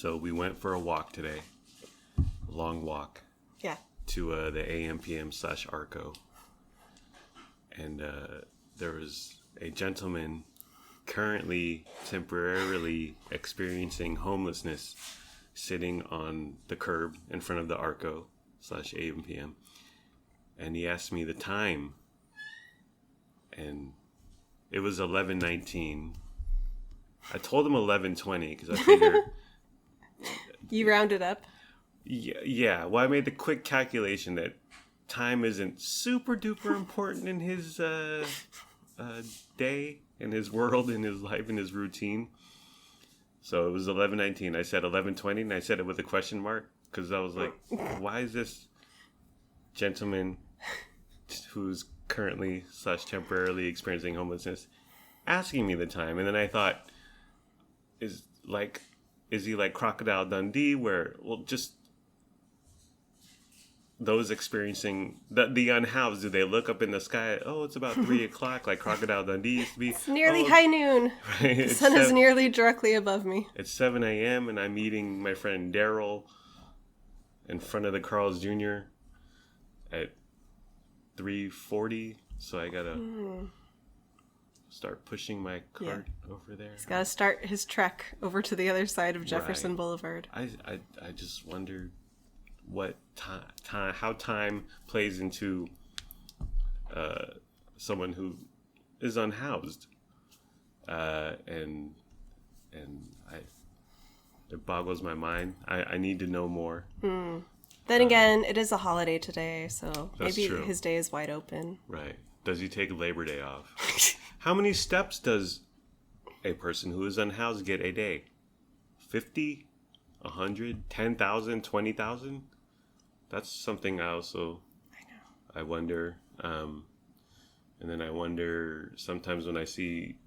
So we went for a walk today. A long walk. Yeah. To the AMPM/Arco. And there was a gentleman currently temporarily experiencing homelessness sitting on the curb in front of the Arco/AMPM. And he asked me the time. And it was 11:19. I told him 11:20 because I figured... You rounded up? Yeah. Well, I made the quick calculation that time isn't super duper important in his day, in his world, in his life, in his routine. So it was 11:19. I said 11:20, and I said it with a question mark because I was like, why is this gentleman who's currently / temporarily experiencing homelessness asking me the time? And then I thought, is he like Crocodile Dundee, where, well, just those experiencing the unhoused, do they look up in the sky? Oh, it's about 3 o'clock, like Crocodile Dundee used to be. It's nearly high noon. Right? The sun is nearly directly above me. It's 7 a.m. and I'm meeting my friend Daryl in front of the Carl's Jr. at 3:40. So I gotta start pushing my cart over there. He's gotta start his trek over to the other side of Jefferson Boulevard. I just wondered what how time plays into someone who is unhoused, and it boggles my mind. I need to know more. Then again, it is a holiday today, so maybe true. his day is wide open. Right? Does he take Labor Day off? How many steps does a person who is unhoused get a day? 50, 100, 10,000, 20,000? That's something I also wonder. And then I wonder sometimes when I see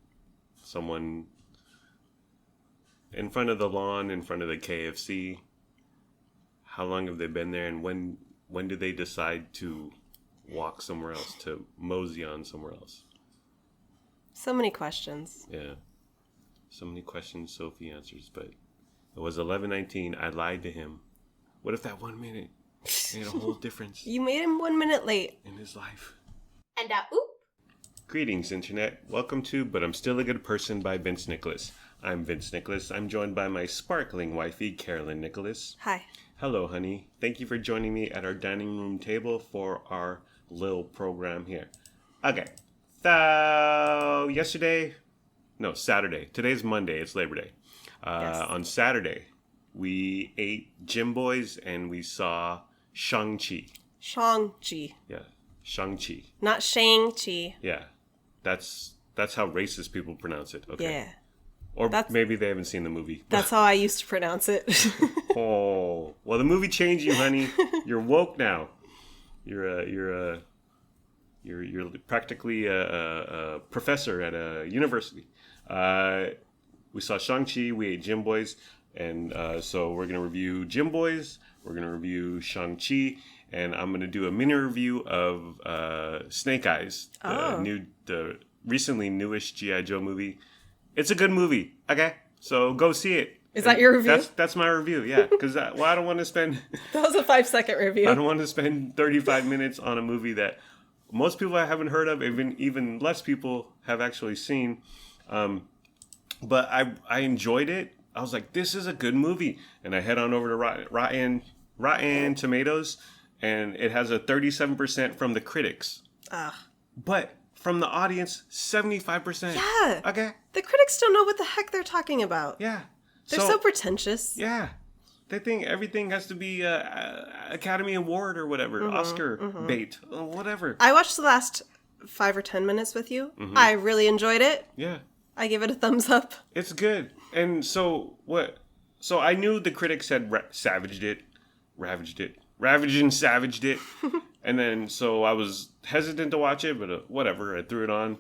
someone in front of the lawn, in front of the KFC, how long have they been there, and when do they decide to walk somewhere else, to mosey on somewhere else? So many questions. Yeah. So many questions, so few answers. But it was 11:19. I lied to him. What if that 1 minute made a whole difference You made him 1 minute late. in his life? And oop. Greetings, Internet. Welcome to But I'm Still a Good Person by Vince Nicholas. I'm Vince Nicholas. I'm joined by my sparkling wifey, Carolyn Nicholas. Hi. Hello, honey. Thank you for joining me at our dining room table for our little program here. Okay. So, Saturday. Today's Monday. It's Labor Day. Yes. On Saturday, we ate Jimboys and we saw Shang-Chi. Shang-Chi. Yeah, Shang-Chi. Not Shang-Chi. Yeah, that's how racist people pronounce it. Okay. Yeah. Or maybe they haven't seen the movie. That's how I used to pronounce it. Oh, well, the movie changed you, honey. You're woke now. You're practically a professor at a university. We saw Shang-Chi. We ate Jimboys, and so we're gonna review Jimboys. We're gonna review Shang-Chi, and I'm gonna do a mini review of Snake Eyes, the recently newish G.I. Joe movie. It's a good movie. Okay, so go see it. Is that your review? That's my review. Yeah, because I don't want to spend. That was a 5-second review. I don't want to spend 35 minutes on a movie that most people I haven't heard of, even less people have actually seen. But I enjoyed it. I was like, this is a good movie. And I head on over to Rotten Tomatoes, and it has a 37% from the critics. But from the audience, 75%. Yeah. Okay. The critics don't know what the heck they're talking about. Yeah. They're so pretentious. Yeah. They think everything has to be Academy Award or whatever, Oscar bait, whatever. I watched the last 5 or 10 minutes with you. I really enjoyed it. Yeah. I give it a thumbs up. It's good. And so what? So I knew the critics had ravaged and savaged it. And then so I was hesitant to watch it, but whatever. I threw it on.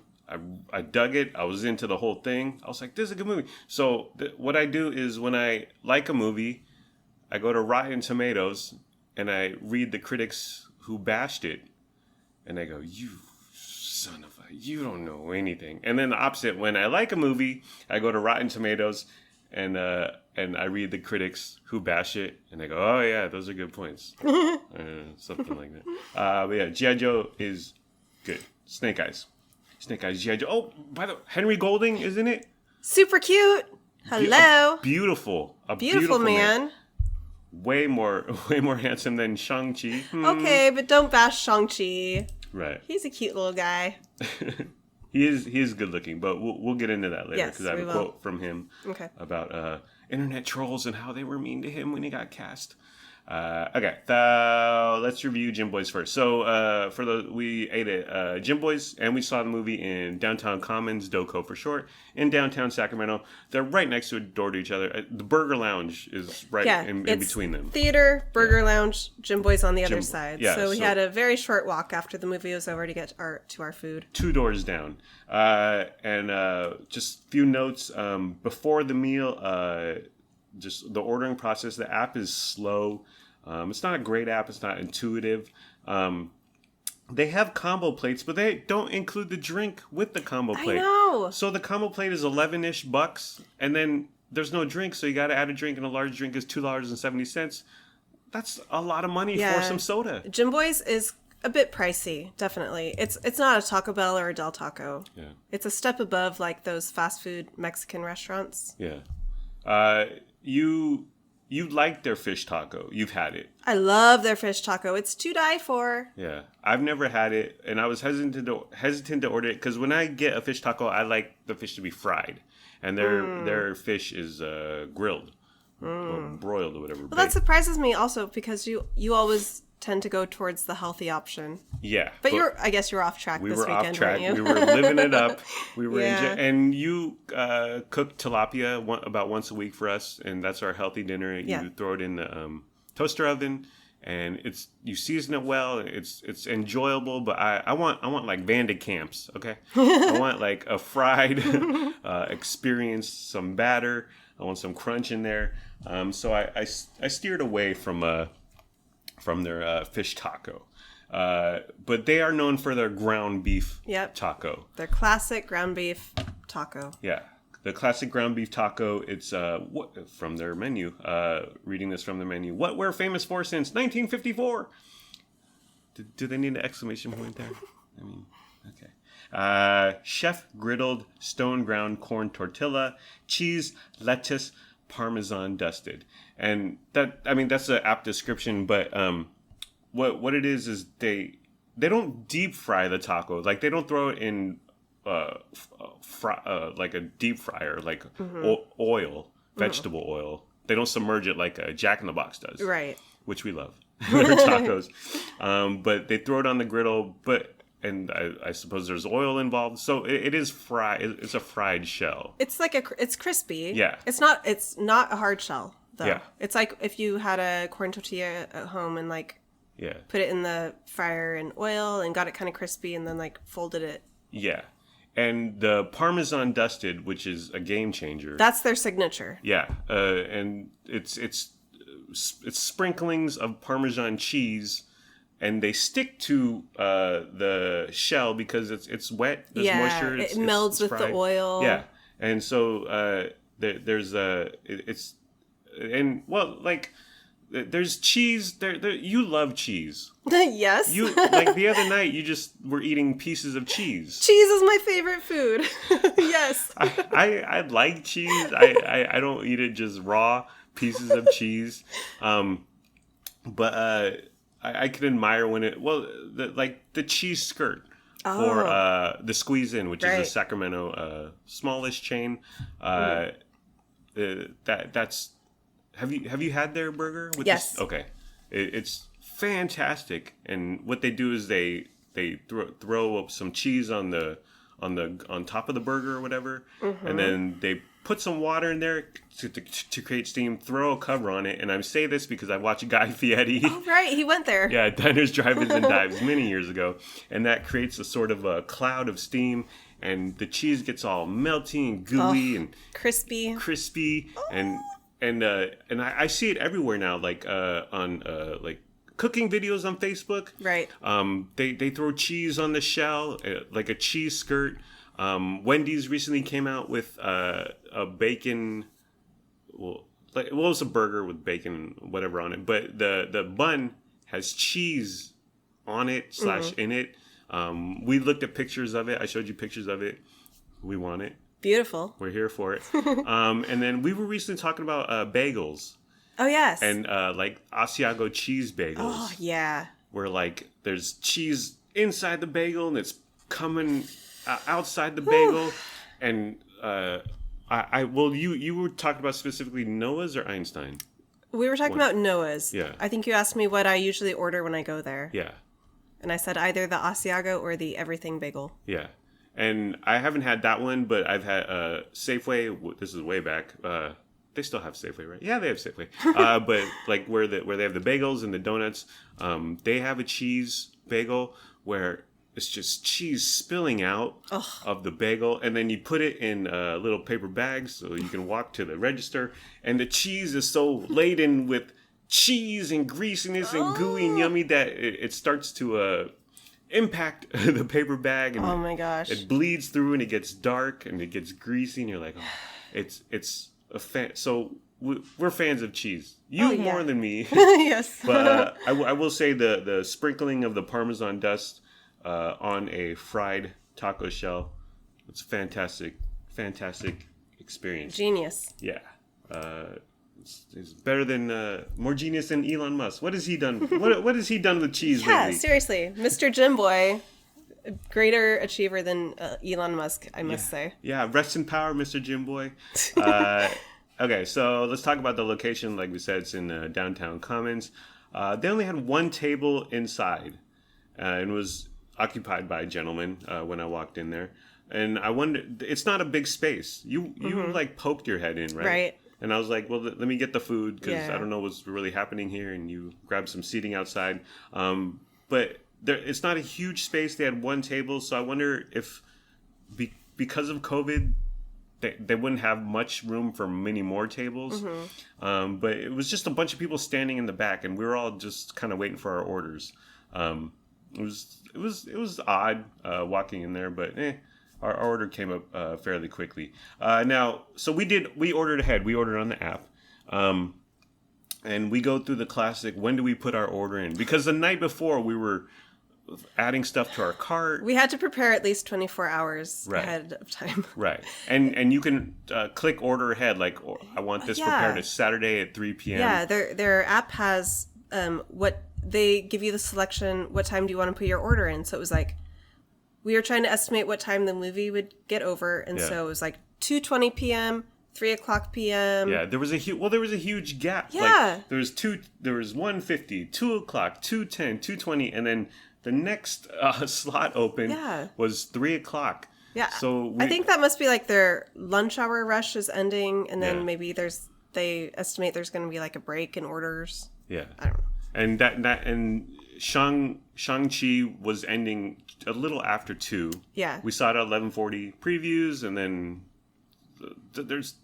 I dug it. I was into the whole thing. I was like, this is a good movie. So what I do is when I like a movie, I go to Rotten Tomatoes and I read the critics who bashed it. And I go, you son of a, you don't know anything. And then the opposite, when I like a movie, I go to Rotten Tomatoes and and I read the critics who bash it, and they go, "Oh yeah, those are good points," something like that. But yeah, G.I. Joe is good. Snake Eyes, G.I. Joe. Oh, by the way, Henry Golding is in it. Super cute. Hello. Beautiful, Beautiful man. Way more handsome than Shang-Chi. Okay, but don't bash Shang-Chi. Right. He's a cute little guy. He is good looking, but we'll get into that later because Yes, I have we a will. quote from him Okay. about internet trolls and how they were mean to him when he got cast. Okay, let's review Jimboys first. So we ate at Jimboys, and we saw the movie in downtown Commons, DOCO for short, in downtown Sacramento. They're right next to a door to each other. The Burger Lounge is right in between them. Theater, Burger Lounge, Jimboys on the other side. yeah, so we had a very short walk after the movie was over to get to our food. 2 doors down. And just a few notes before the meal. Just the ordering process. The app is slow. It's not a great app. It's not intuitive. They have combo plates, but they don't include the drink with the combo plate. I know. So the combo plate is $11-ish bucks, and then there's no drink, so you got to add a drink, and a large drink is $2.70. That's a lot of money for some soda. Jimboys is a bit pricey, definitely. It's not a Taco Bell or a Del Taco. Yeah. It's a step above like those fast food Mexican restaurants. Yeah. You like their fish taco. You've had it. I love their fish taco. It's to die for. Yeah. I've never had it, and I was hesitant to order it because when I get a fish taco, I like the fish to be fried. And their fish is grilled or broiled or whatever. Well, that surprises me also because you always tend to go towards the healthy option. Yeah. But I guess you're off track this weekend, off track. weren't you? We were living it up. We were Yeah. and you cook tilapia about once a week for us, and that's our healthy dinner. Yeah. You throw it in the toaster oven, and you season it well. It's enjoyable, but I want like Van de Kamp's, okay? I want like a fried experience, some batter. I want some crunch in there. So I steered away from their fish taco. But they are known for their ground beef taco. Their classic ground beef taco. Yeah. The classic ground beef taco, it's from their menu. Reading this from the menu. What we're famous for since 1954. Do they need an exclamation point there? I mean, okay. Chef griddled stone ground corn tortilla, cheese, lettuce, Parmesan dusted. And that's an apt description, but what it is they don't deep fry the taco. Like they don't throw it in like a deep fryer, like oil, vegetable oil. They don't submerge it like a Jack in the Box does. Right. Which we love. Their tacos. But they throw it on the griddle, and I suppose there's oil involved, so it is fried. It's a fried shell. It's like it's crispy. Yeah. It's not a hard shell though. Yeah. It's like if you had a corn tortilla at home and like put it in the fryer in oil and got it kind of crispy and then like folded it. Yeah, and the Parmesan dusted, which is a game changer. That's their signature. Yeah, and it's sprinklings of Parmesan cheese. And they stick to the shell because it's wet. There's moisture. It melds with the oil. Yeah, and so there's there's cheese. You love cheese. Yes. You like the other night. You just were eating pieces of cheese. Cheese is my favorite food. Yes. I like cheese. I don't eat it just raw pieces of cheese. But. I could admire when the cheese skirt for the Squeeze In, which is a Sacramento smallish chain. That's have you had their burger? Yes. Okay, it's fantastic. And what they do is they throw up some cheese on top of the burger or whatever, and then they put some water in there to create steam, throw a cover on it, and I say this because I watched Guy Fieri. Oh, right, he went there. Yeah, Diners, Drive-Ins, and Dives many years ago, and that creates a sort of a cloud of steam, and the cheese gets all melty and gooey and crispy, and I see it everywhere now, like on like cooking videos on Facebook. Right. They throw cheese on the shell, like a cheese skirt. Wendy's recently came out with a bacon. Well, like, well, it's a burger with bacon and whatever on it, but the bun has cheese on it / in it. We looked at pictures of it. I showed you pictures of it. We want it. Beautiful. We're here for it. And then we were recently talking about bagels. Oh, yes. And like Asiago cheese bagels. Oh, yeah. Where like there's cheese inside the bagel and it's coming outside the bagel. And you were talking about specifically Noah's or Einstein? We were talking about Noah's. Yeah. I think you asked me what I usually order when I go there. Yeah. And I said either the Asiago or the everything bagel. Yeah. And I haven't had that one, but I've had Safeway. This is way back. They still have Safeway, right? Yeah, they have Safeway. But like where they have the bagels and the donuts, they have a cheese bagel where it's just cheese spilling out of the bagel, and then you put it in little paper bags so you can walk to the register, and the cheese is so laden with cheese and greasiness and gooey and yummy that it starts to impact the paper bag, and oh my gosh, it bleeds through and it gets dark and it gets greasy, and you're like, it's a fan. So we're fans of cheese. More than me. Yes. But I will say the sprinkling of the Parmesan dust on a fried taco shell, it's fantastic experience. Genius. Yeah. It's better than more genius than Elon Musk. What has he done? What has he done with cheese lately? Yeah, seriously, Mr. Jimboy, greater achiever than Elon Musk, I must say. Yeah, rest in power, Mr. Jimboy. Okay, so let's talk about the location. Like we said, it's in downtown Commons. They only had one table inside, and was occupied by a gentleman when I walked in there. And I wondered, it's not a big space. You like poked your head in, right? Right. And I was like, well, let me get the food because I don't know what's really happening here. And you grabbed some seating outside. But it's not a huge space. They had one table. So I wonder if because of COVID, they wouldn't have much room for many more tables. But it was just a bunch of people standing in the back. And we were all just kind of waiting for our orders. It was odd walking in there, but our order came up fairly quickly. Now, so we ordered ahead. We ordered on the app. And we go through the classic, when do we put our order in? Because the night before, we were adding stuff to our cart. We had to prepare at least 24 hours ahead of time. Right. And you can click order ahead, like, I want this prepared at Saturday at 3 p.m. Yeah, their app has what they give you the selection, what time do you want to put your order in? So it was like, we were trying to estimate what time the movie would get over, and so it was like 2:20 p.m., 3 o'clock p.m. Yeah, there was a huge gap. Yeah, like, there was 1:50, 2 o'clock, 2:10, 2:20, and then the next slot open was 3 o'clock. Yeah, so I think that must be like their lunch hour rush is ending, and then maybe they estimate there's going to be like a break in orders. Yeah, I don't know. And and Shang-Chi was ending a little after 2. Yeah. We saw it at 11:40 previews, and then there's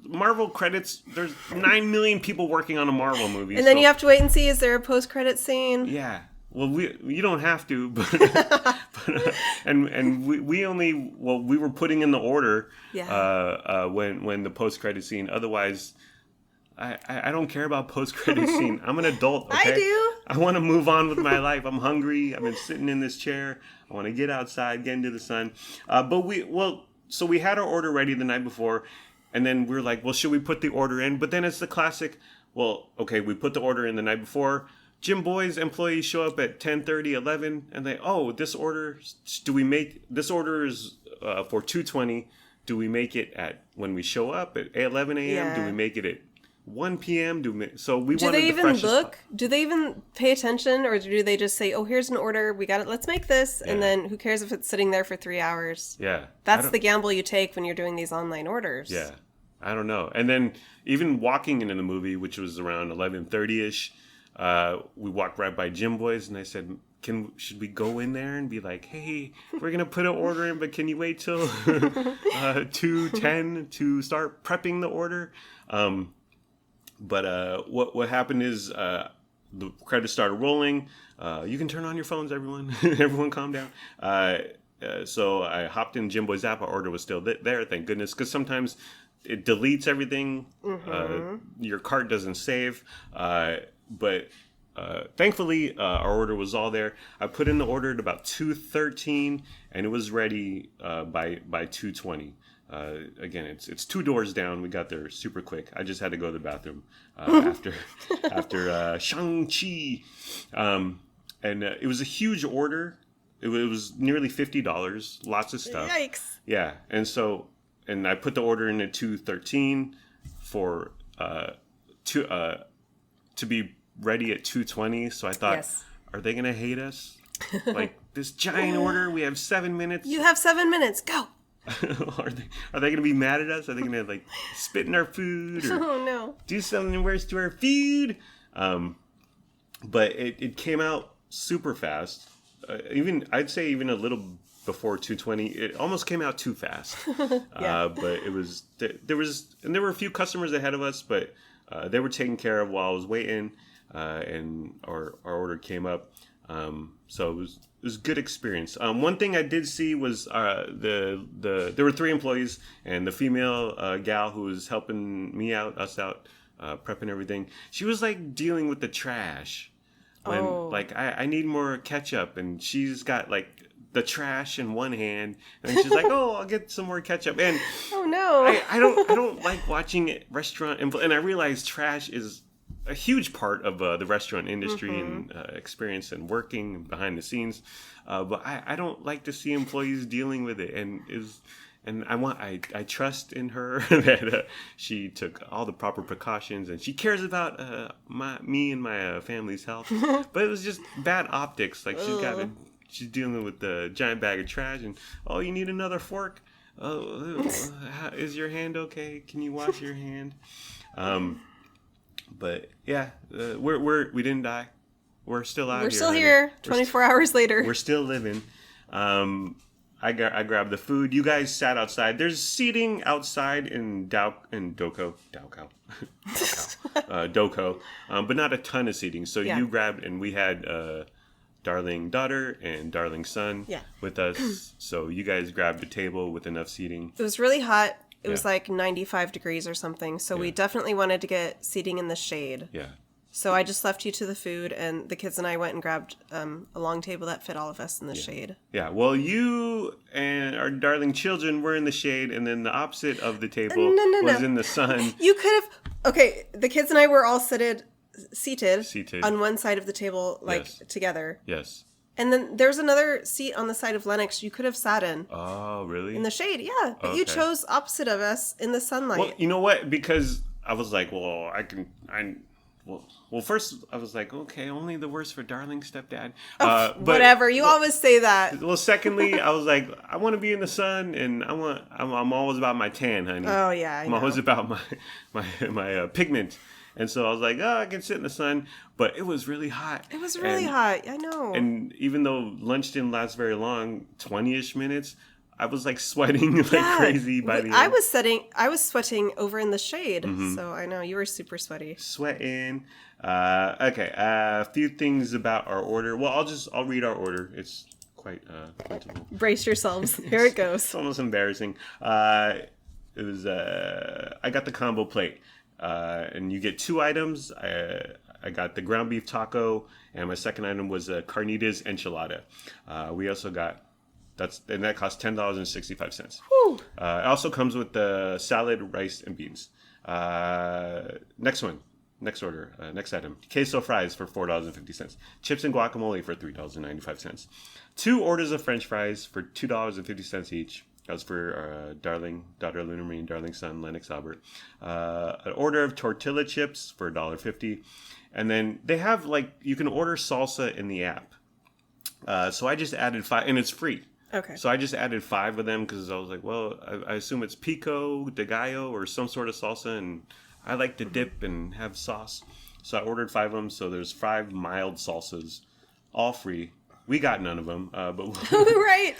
Marvel credits. There's 9 million people working on a Marvel movie. And then you have to wait and see, is there a post-credit scene? Yeah. Well, you don't have to, but and we were putting in the order when the post-credit scene. Otherwise, I don't care about post-credit scene. I'm an adult, okay? I do. I want to move on with my life. I'm hungry. I've been sitting in this chair. I want to get outside, get into the sun. So we had our order ready the night before, and then we were like, well, should we put the order in? But then it's the classic, well, okay, we put the order in the night before. Jimboys employees show up at 10:30, 11, and this order is for 2:20. Do we make it at when we show up at 11 a.m.? Yeah. Do we make it at 1 p.m.? Do they even look? Do they even pay attention, or do they just say, "Oh, here's an order. We got it. Let's make this," and then who cares if it's sitting there for 3 hours? Yeah, that's the gamble you take when you're doing these online orders. Yeah, I don't know. And then even walking into the movie, which was around 11:30ish, we walked right by Jimboys, and I said, should we go in there and be like, hey, we're gonna put an order in, but can you wait till 2:10 to start prepping the order? But what happened is the credits started rolling. You can turn on your phones, everyone. Everyone calm down. So I hopped in Jimboy's app. Our order was still there, thank goodness. Because sometimes it deletes everything. Your cart doesn't save. But thankfully, our order was all there. I put in the order at about 2:13, and it was ready by 2:20. Again, it's 2 doors down. We got there super quick. I just had to go to the bathroom after Shang-Chi. And it was a huge order. It was nearly $50. Lots of stuff. Yikes. Yeah. And I put the order in at 2:13 for to be ready at 2:20. So I thought, Yes. are they going to hate us? Like, this giant order, we have 7 minutes. You have 7 minutes. Go. Are they going to be mad at us? Are they going to like spit in our food or Oh no. do something worse to our food? But it came out super fast. I'd say even a little before 2:20. It almost came out too fast. Yeah. But it was there were a few customers ahead of us, but they were taken care of while I was waiting, and our order came up. So it was a good experience. One thing I did see was there were 3 employees, and the female gal who was helping us out, prepping everything. She was like dealing with the trash. When like I need more ketchup, and she's got like the trash in one hand, and she's like, "Oh, I'll get some more ketchup." And Oh no. I don't like watching restaurant, and I realize trash is a huge part of the restaurant industry and experience and working behind the scenes. But I don't like to see employees dealing with it, and I trust in her that she took all the proper precautions, and she cares about me and my family's health. But it was just bad optics. Like she's dealing with the giant bag of trash, and you need another fork. Is your hand okay? Can you wash your hand? But yeah, we didn't die. We're still out here. We're still here. 24 hours later. We're still living. I grabbed the food. You guys sat outside. There's seating outside in Doko, but not a ton of seating. So Yeah. you grabbed, and we had darling daughter and darling son with us. So you guys grabbed a table with enough seating. It was really hot. It was Yeah. like 95 degrees or something. So we definitely wanted to get seating in the shade. Yeah. So I just left you to the food, and the kids and I went and grabbed a long table that fit all of us in the shade. Yeah, well, you and our darling children were in the shade, and then the opposite of the table was in the sun. You could have... Okay, the kids and I were all seated on one side of the table, like, together. Yes. And then there's another seat on the side of Lennox you could have sat in. Oh, really? In the shade, yeah. But you chose opposite of us in the sunlight. Well, you know what? Because I was like, well, first I was like, okay, only the worst for darling stepdad. But, whatever. You always say that. Well, secondly, I was like, I want to be in the sun, and I'm always about my tan, honey. Oh, yeah, I know. I'm always about my pigment. And so I was like, I can sit in the sun. But it was really hot. It was really hot. I know. And even though lunch didn't last very long, 20-ish minutes, I was like sweating like crazy by the end. I was sweating over in the shade. So I know you were super sweaty. Sweating. Okay. A few things about our order. Well, I'll read our order. It's quite plentiful. Brace yourselves. Here it goes. It's almost embarrassing. It was I got the combo plate. And you get 2 items. I got the ground beef taco, and my second item was a carnitas enchilada. We also got that cost $10.65. It also comes with the salad, rice, and beans. Next order, next item: queso fries for $4.50. Chips and guacamole for $3.95. 2 orders of French fries for $2.50 each. That was for daughter Luna Marie, and darling son Lennox Albert. An order of tortilla chips for $1.50. And then they have, like, you can order salsa in the app. So I just added 5, and it's free. Okay. So I just added 5 of them because I was like, well, I assume it's pico de gallo or some sort of salsa, and I like to dip and have sauce. So I ordered 5 of them. So there's 5 mild salsas, all free. We got none of them, but right.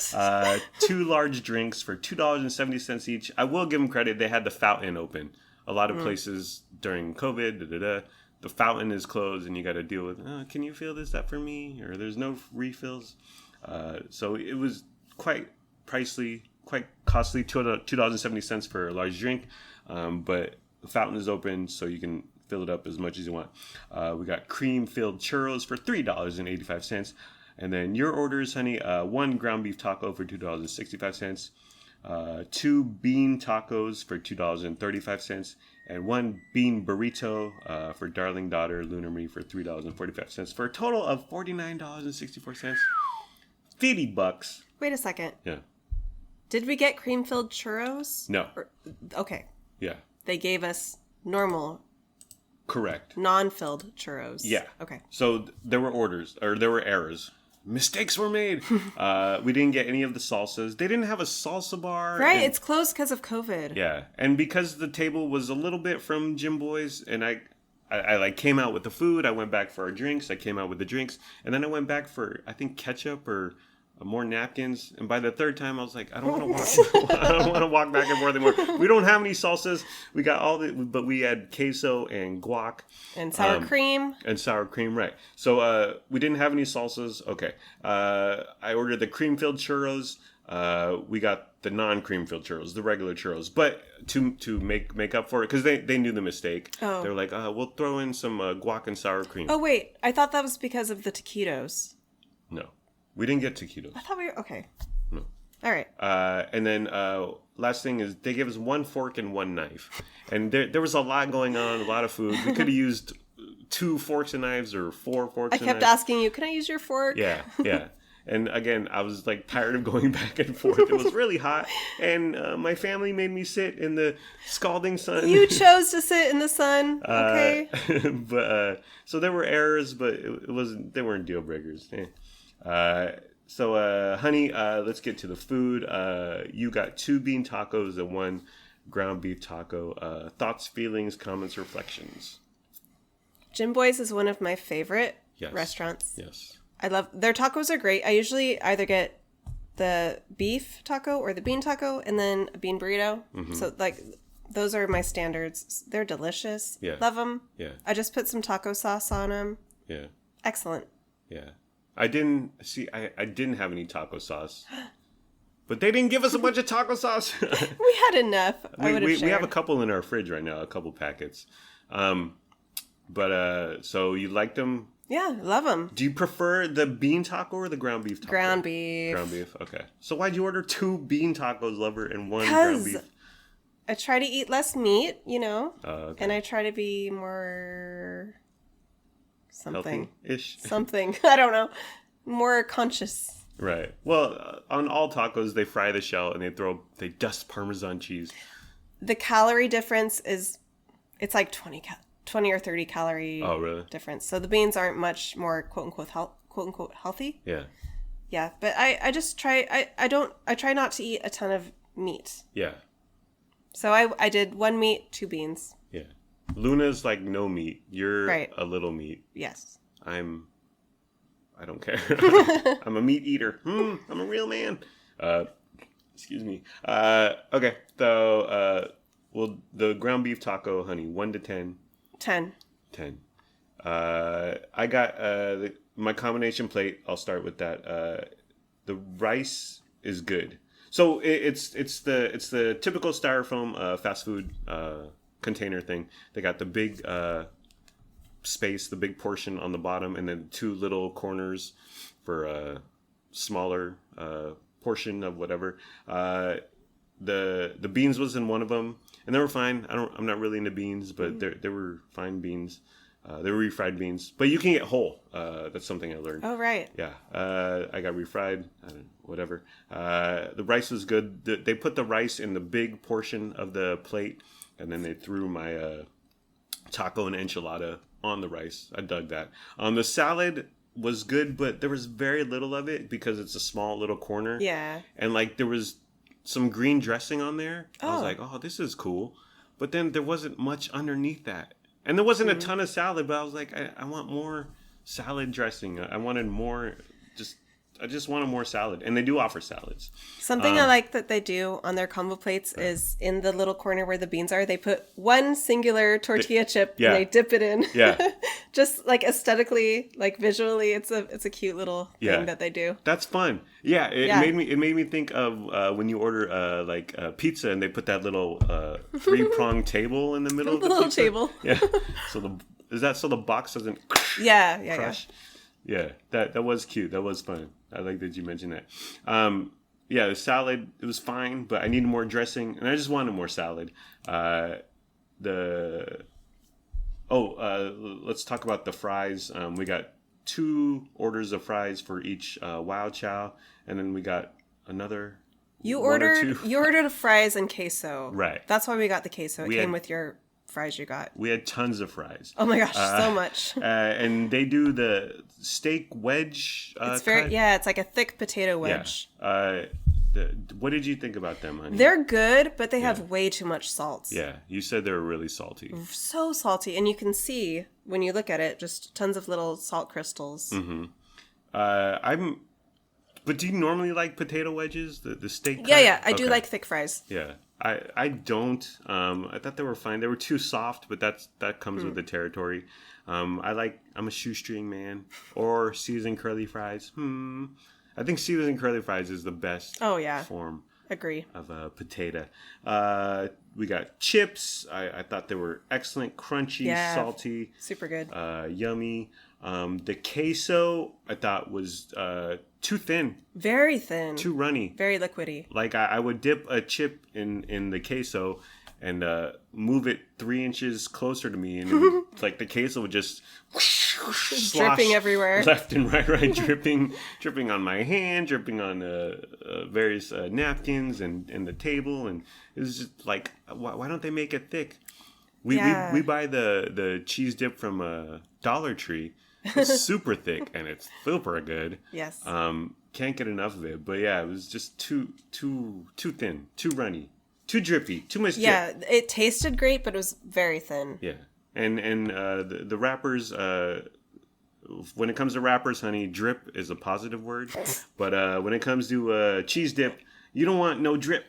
2 large drinks for $2.70 each. I will give them credit; they had the fountain open. A lot of places during COVID, the fountain is closed, and you got to deal with. Can you fill this up for me? Or there's no refills. So it was quite pricey, quite costly. $2.70 for a large drink. but the fountain is open, so you can fill it up as much as you want. We got cream-filled churros for $3.85. And then your orders, honey, 1 ground beef taco for $2.65. 2 bean tacos for $2.35. And 1 bean burrito for Darling Daughter Lunar Marie for $3.45. For a total of $49.64. $50. Wait a second. Yeah. Did we get cream-filled churros? No. Okay. Yeah. They gave us normal, Correct. non-filled churros. Yeah. Okay. So there were errors. Mistakes were made. We didn't get any of the salsas. They didn't have a salsa bar. Right. It's closed because of COVID. Yeah. And because the table was a little bit from Jimboys, and I like came out with the food. I went back for our drinks. I came out with the drinks. And then I went back for, I think, ketchup or more napkins. And by the third time, I was like, I don't want to walk back and forth anymore. We don't have any salsas. We got but we had queso and guac. And sour cream. And sour cream, right. So we didn't have any salsas. Okay. I ordered the cream-filled churros. We got the non-cream-filled churros, the regular churros. But to make up for it, because they knew the mistake. Oh. They were like, we'll throw in some guac and sour cream. Oh, wait. I thought that was because of the taquitos. No. We didn't get taquitos. I thought we were... Okay. No. All right. And then last thing is they gave us 1 fork and 1 knife. And there was a lot going on, a lot of food. We could have used 2 forks and knives or 4 forks and knives. I kept asking you, can I use your fork? Yeah. And again, I was like tired of going back and forth. It was really hot. And my family made me sit in the scalding sun. You chose to sit in the sun. Okay. But so there were errors, but they weren't deal breakers. So, honey, let's get to the food. You got 2 bean tacos and 1 ground beef taco. Thoughts, feelings, comments, reflections. Jimboys is one of my favorite restaurants. Yes. I love their tacos are great. I usually either get the beef taco or the bean taco and then a bean burrito. Mm-hmm. So like those are my standards. They're delicious. Yeah. Love them. Yeah. I just put some taco sauce on them. Yeah. Excellent. Yeah. I didn't have any taco sauce. But they didn't give us a bunch of taco sauce. We had enough. We have a couple in our fridge right now, a couple packets. But so you liked them? Yeah, love them. Do you prefer the bean taco or the ground beef taco? Ground beef. Ground beef, okay. So why'd you order 2 bean tacos, lover, and 1 ground beef? I try to eat less meat, okay. And I try to be more something. Healthy-ish? Something. I don't know. More conscious. Right. Well, on all tacos, they fry the shell and they dust Parmesan cheese. The calorie difference is, it's like 20 or 30 calorie difference. So the beans aren't much more quote unquote healthy. Yeah. Yeah. But I just try, I try not to eat a ton of meat. Yeah. So I did 1 meat, 2 beans. Yeah. Luna's like no meat. You're a little meat. Yes. I don't care. I'm a meat eater. I'm a real man. Excuse me. Okay. So, the ground beef taco, honey, 1 to 10. 10. 10. I got my combination plate. I'll start with that. The rice is good. So it's the typical styrofoam fast food container thing. They got the big space, the big portion on the bottom, and then 2 little corners for a smaller portion of whatever. The beans was in one of them, and they were fine. I'm not really into beans, but they were fine beans. They were refried beans, but you can get whole. That's something I learned. Oh, right. Yeah. I got refried, whatever. The rice was good. They put the rice in the big portion of the plate, and then they threw my taco and enchilada on the rice. I dug that. The salad was good, but there was very little of it because it's a small little corner. Yeah. And like there was some green dressing on there. Oh. I was like, oh, this is cool. But then there wasn't much underneath that. And there wasn't a ton of salad, but I was like, I want more salad dressing. I wanted more, I just wanted more salad. And they do offer salads. Something I like that they do on their combo plates is in the little corner where the beans are, they put one singular tortilla chip and they dip it in. Yeah. Just like aesthetically, like visually, it's a cute little thing that they do. That's fun. Yeah, it made me think of when you order pizza and they put that little 3-pronged table in the middle of the little pizza. table. Yeah. So the box doesn't crush? Yeah, that was cute. That was fun. I like that you mentioned that. The salad, it was fine, but I needed more dressing, and I just wanted more salad. Let's talk about the fries. We got 2 orders of fries for each Wow Chow, and then we got another. You ordered fries and queso. Right. That's why we got the queso. It came with your fries you got. We had tons of fries. Oh my gosh, so much. And they do the steak wedge. It's it's like a thick potato wedge. Yeah. What did you think about them, honey? They're good, but they have way too much salt. Yeah, you said they were really salty. So salty, and you can see when you look at it, just tons of little salt crystals. Mm-hmm. But do you normally like potato wedges? The steak cut? Yeah, I do like thick fries. Yeah. I don't. I thought they were fine. They were too soft, but that comes with the territory. I'm a shoestring man. Or seasoned curly fries. I think seasoned curly fries is the best form. Agree. Of a potato. We got chips. I thought they were excellent, crunchy, salty. Super good. Yummy. The queso I thought was too thin. Very thin. Too runny. Very liquidy. Like I would dip a chip in the queso and move it 3 inches closer to me, and it would, like the queso would just dripping everywhere, left and right, dripping on my hand, dripping on various napkins and the table, and it was just like, why don't they make it thick? We buy the cheese dip from Dollar Tree. It's super thick and it's super good. Yes. Can't get enough of it, but yeah, it was just too thin, too runny. Too drippy, too much drip. Yeah, it tasted great, but it was very thin. Yeah, and the wrappers. When it comes to wrappers, honey, drip is a positive word. But when it comes to cheese dip, you don't want no drip.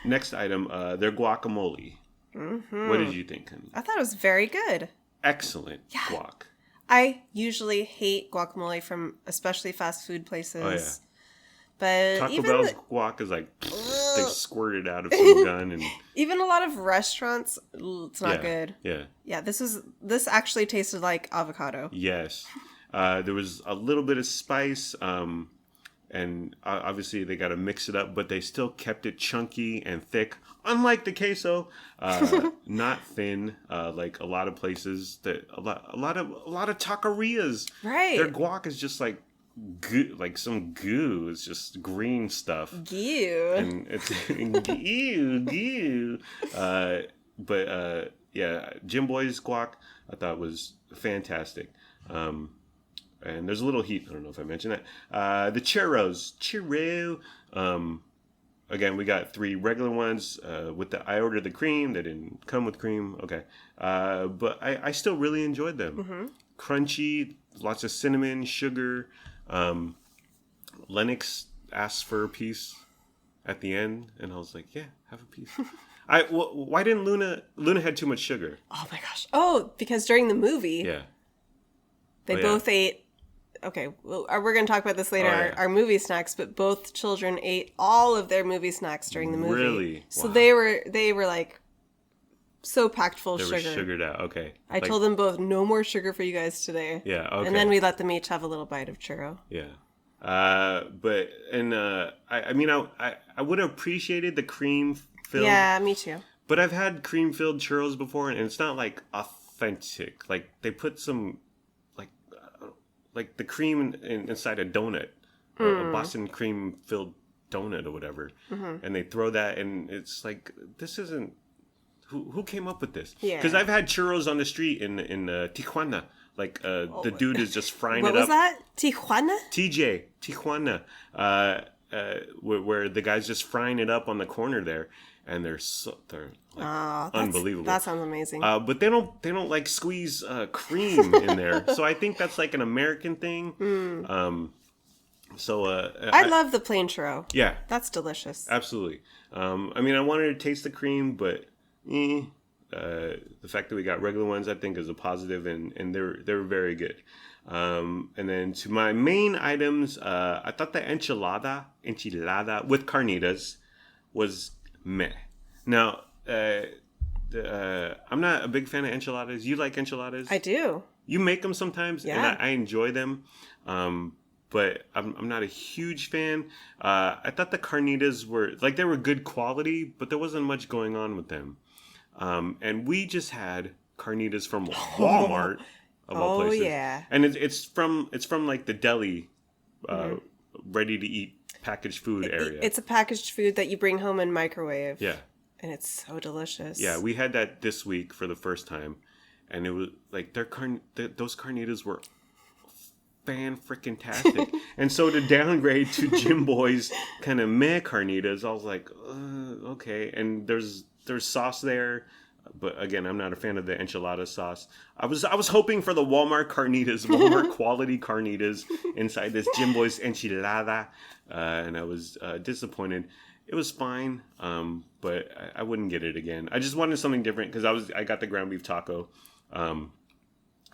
Next item, their guacamole. Mm-hmm. What did you think, honey? I thought it was very good. Excellent guac. I usually hate guacamole from especially fast food places. Oh yeah. But Taco Bell's guac is like they squirted out of some gun, and even a lot of restaurants, it's not good. Yeah. This actually tasted like avocado. Yes, there was a little bit of spice, and obviously they got to mix it up, but they still kept it chunky and thick, unlike the queso, not thin like a lot of places. That a lot of taquerias. Right, their guac is just like goo, like some goo. It's just green stuff. Goo. And it's goo. But Jimboys guac I thought was fantastic. And there's a little heat. I don't know if I mentioned that. The churros. Again, we got 3 regular ones. I ordered the cream. They didn't come with cream. Okay. But I still really enjoyed them. Mm-hmm. Crunchy, lots of cinnamon, sugar. Lennox asked for a piece at the end, and I was like, "Yeah, have a piece." Why didn't Luna? Luna had too much sugar. Oh my gosh! Oh, because during the movie, they both ate. Okay, well, we're going to talk about this later. Our movie snacks, but both children ate all of their movie snacks during the movie. Really? So they were like so packed full of sugar. They were sugared out. Okay. I told them both, no more sugar for you guys today. Yeah. Okay. And then we let them each have a little bite of churro. Yeah. I would have appreciated the cream filled. Yeah, me too. But I've had cream filled churros before, and it's not like authentic. Like they put some like the cream inside a donut, a Boston cream filled donut or whatever, and they throw that, and it's like, this isn't. Who came up with this? Yeah. Because I've had churros on the street in Tijuana. Like the dude is just frying it up. What was that? Tijuana? Tijuana. Where the guy's just frying it up on the corner there, and they're unbelievable. That sounds amazing. But they don't like squeeze cream in there. So I think that's like an American thing. I love the plain churro. Yeah, that's delicious. Absolutely. I wanted to taste the cream, but the fact that we got regular ones, I think, is a positive, and they're very good. And then to my main items, I thought the enchilada with carnitas was meh. Now, I'm not a big fan of enchiladas. You like enchiladas? I do. You make them sometimes, Yeah. and I enjoy them. But I'm not a huge fan. I thought the carnitas were they were good quality, but there wasn't much going on with them. And we just had carnitas from Walmart of all places. Oh yeah. And it's from like the deli, ready to eat packaged food area. It's a packaged food that you bring home and microwave. Yeah. And it's so delicious. Yeah, we had that this week for the first time, and it was like those carnitas were fan-freaking-tastic. And so to downgrade to Jimboys kind of meh carnitas, I was like, okay. And there's sauce there, but again, I'm not a fan of the enchilada sauce. I was hoping for the Walmart carnitas, Walmart quality carnitas inside this Jimboys enchilada, and I was disappointed. It was fine, but I wouldn't get it again. I just wanted something different because I got the ground beef taco.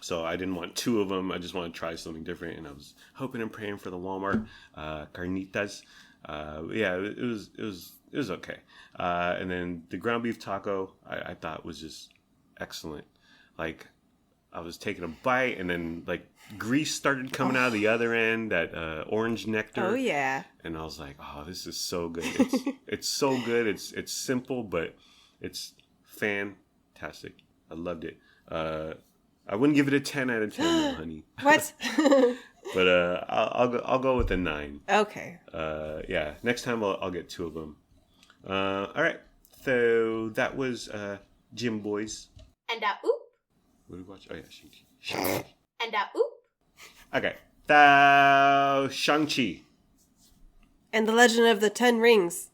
So I didn't want two of them. I just wanted to try something different, and I was hoping and praying for the Walmart carnitas. Yeah, it was okay. And then the ground beef taco, I thought was just excellent. Like, I was taking a bite, and then like grease started coming out of the other end. That orange nectar. Oh yeah. And I was like, oh, this is so good. It's so good. It's simple, but it's fantastic. I loved it. I wouldn't give it a 10 out of 10, though, honey. What? But I'll go with a 9. Okay. Yeah. Next time I'll get 2 of them. All right. So that was Jimboys. And oop. What did we watch? Oh yeah, Shang-Chi. And oop. Okay. The Shang-Chi. And the Legend of the Ten Rings.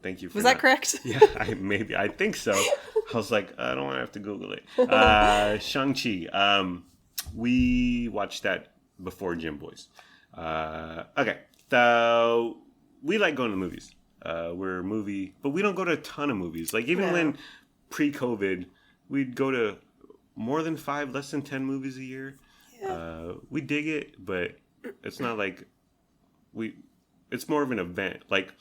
Thank you for Was that correct? Yeah, I think so. I was like, I don't want to have to Google it. Shang-Chi. We watched that before Jimboys. Okay. So we like going to movies. We're a movie, but we don't go to a ton of movies. Like even when pre-COVID, we'd go to more than 5, less than 10 movies a year. Yeah. We dig it, but it's not like it's more of an event. Like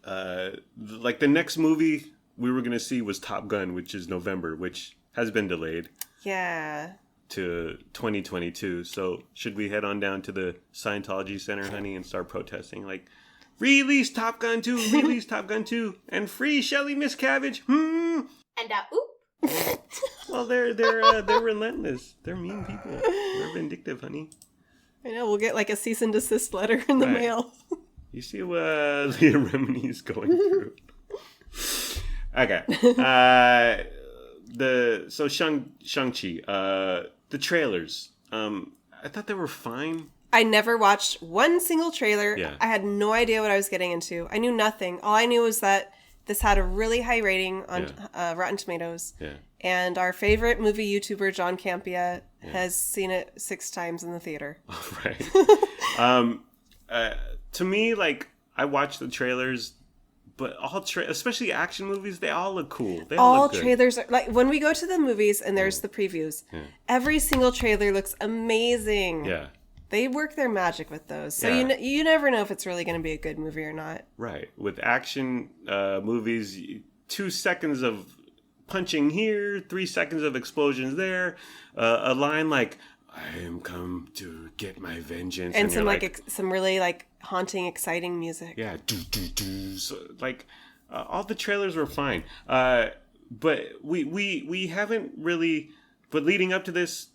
the next movie we were going to see was Top Gun, which is November, which has been delayed. Yeah. To 2022. So should we head on down to the Scientology Center, honey, and start protesting? Like, release Top Gun 2, release Top Gun 2, and free Shelly Miscavige. And oop. Well, they're relentless. They're mean people. They're vindictive, honey. I know, we'll get like a cease and desist letter in the mail. You see what Leah Remini's going through. Okay. Shang-Chi. The trailers. I thought they were fine. I never watched one single trailer. Yeah. I had no idea what I was getting into. I knew nothing. All I knew was that this had a really high rating on Rotten Tomatoes. Yeah. And our favorite movie YouTuber, John Campia, has seen it 6 times in the theater. Right. To me, like, I watch the trailers, but especially action movies, they all look cool. They all look good. Trailers are, like, when we go to the movies and there's the previews, every single trailer looks amazing. Yeah. They work their magic with those. So you never know if it's really going to be a good movie or not. Right. With action movies, 2 seconds of punching here, 3 seconds of explosions there, a line like, I am come to get my vengeance. And some some really like haunting, exciting music. Yeah. So, like, all the trailers were fine. But we haven't really, but leading up to this,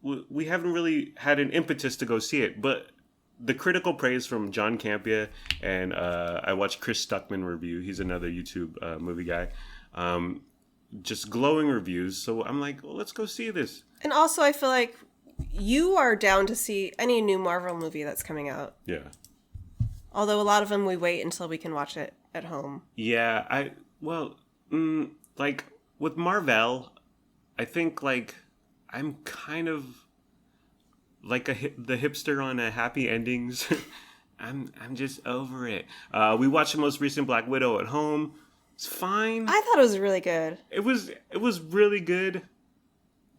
we haven't really had an impetus to go see it. But the critical praise from John Campia, and I watched Chris Stuckman review. He's another YouTube movie guy. Just glowing reviews. So I'm like, well, let's go see this. And also, I feel like you are down to see any new Marvel movie that's coming out. Yeah. Although a lot of them we wait until we can watch it at home. Yeah, like with Marvel, I think like I'm kind of like the hipster on happy endings. I'm just over it. We watched the most recent Black Widow at home. It's fine. I thought it was really good. It was really good.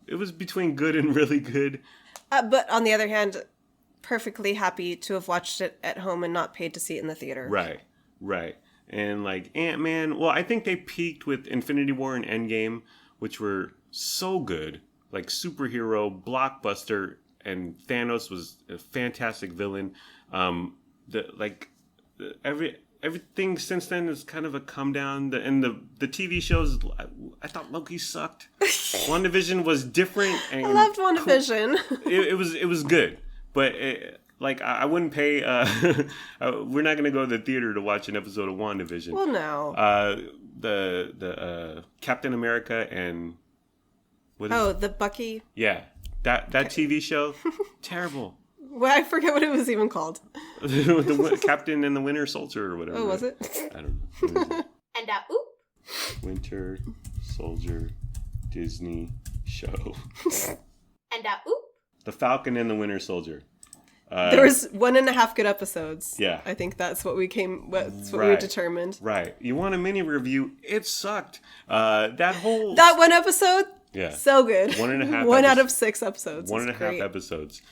It was between good and really good. But on the other hand, perfectly happy to have watched it at home and not paid to see it in the theater. Right. And like Ant-Man, well, I think they peaked with Infinity War and Endgame, which were so good. Like superhero, blockbuster, and Thanos was a fantastic villain. Everything since then is kind of a come down. The TV shows, I thought Loki sucked. WandaVision was different. And I loved WandaVision. Cool. It was good, but I wouldn't pay. We're not gonna go to the theater to watch an episode of WandaVision. Well, no. The Captain America and the Bucky. Yeah, that TV show, terrible. Well, I forget what it was even called. The Captain and the Winter Soldier or whatever. Oh, was it? I don't know. And oop. Winter Soldier Disney show. And oop. The Falcon and the Winter Soldier. There was 1.5 good episodes. Yeah. I think that's what we determined. Right. You want a mini review? It sucked. That one episode? Yeah. So good. 1.5 One out of 6 episodes. 1.5 episodes.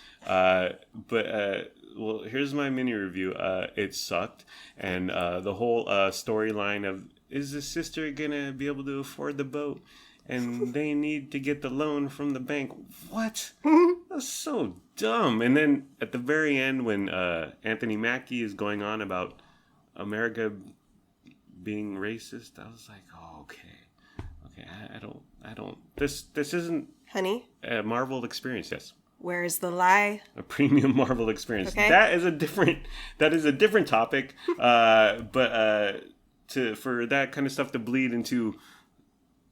Well, here's my mini review. It sucked. And the whole storyline of, is the sister going to be able to afford the boat? And they need to get the loan from the bank. What? That's so dumb. And then at the very end, when Anthony Mackie is going on about America being racist, I was like, oh, okay. I don't. This isn't Honey? a Marvel experience. Yes. Where is the lie? A premium Marvel experience. Okay. That is a different topic. But for that kind of stuff to bleed into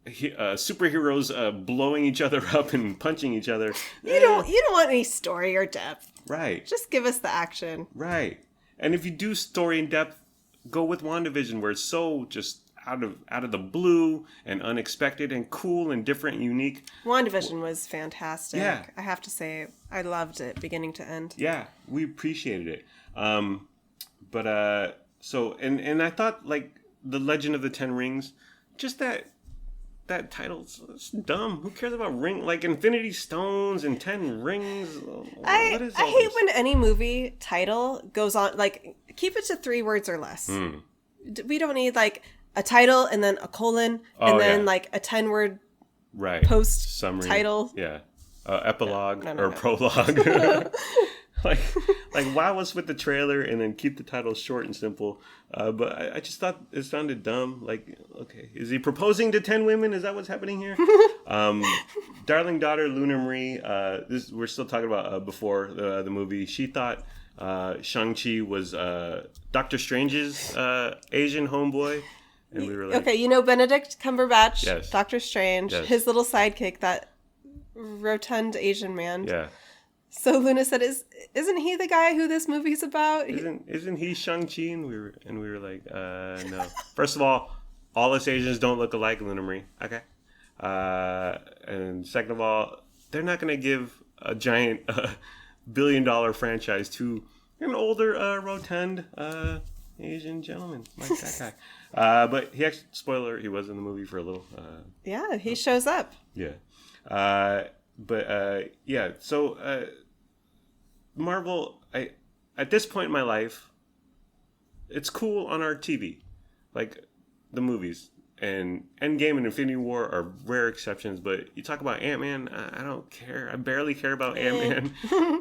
superheroes blowing each other up and punching each other. You don't want any story or depth. Right. Just give us the action. Right. And if you do story in depth, go with WandaVision, where it's so just out of the blue and unexpected and cool and different and unique. WandaVision was fantastic. Yeah. I have to say, I loved it beginning to end. Yeah, we appreciated it. So I thought, like, The Legend of the Ten Rings, just that title's dumb. Who cares about like Infinity Stones and 10 rings? I hate when any movie title goes on, like, keep it to 3 words or less. We don't need, like, a title and then a colon and then like a 10-word post summary title. Yeah. Epilogue no. prologue. like wow us with the trailer and then keep the title short and simple. But I just thought it sounded dumb. Like, okay, is he proposing to 10 women? Is that what's happening here? Darling Daughter Luna Marie, we're still talking about before the movie. She thought Shang-Chi was Doctor Strange's Asian homeboy. And we were like, okay, Benedict Cumberbatch, yes. Doctor Strange, yes. his little sidekick, that rotund Asian man. Yeah. So Luna said, "Isn't he the guy who this movie's about?" Isn't he Shang-Chi? And we were like, no. First of all us Asians don't look alike, Luna Marie. Okay. And second of all, they're not going to give a giant $1 billion franchise to an older rotund Asian gentleman like that guy. But he actually, spoiler, he was in the movie for a little. Yeah, he shows up. Yeah. So Marvel, at this point in my life, it's cool on our TV. Like, the movies. And Endgame and Infinity War are rare exceptions, but you talk about Ant-Man, I don't care. I barely care about Ant-Man.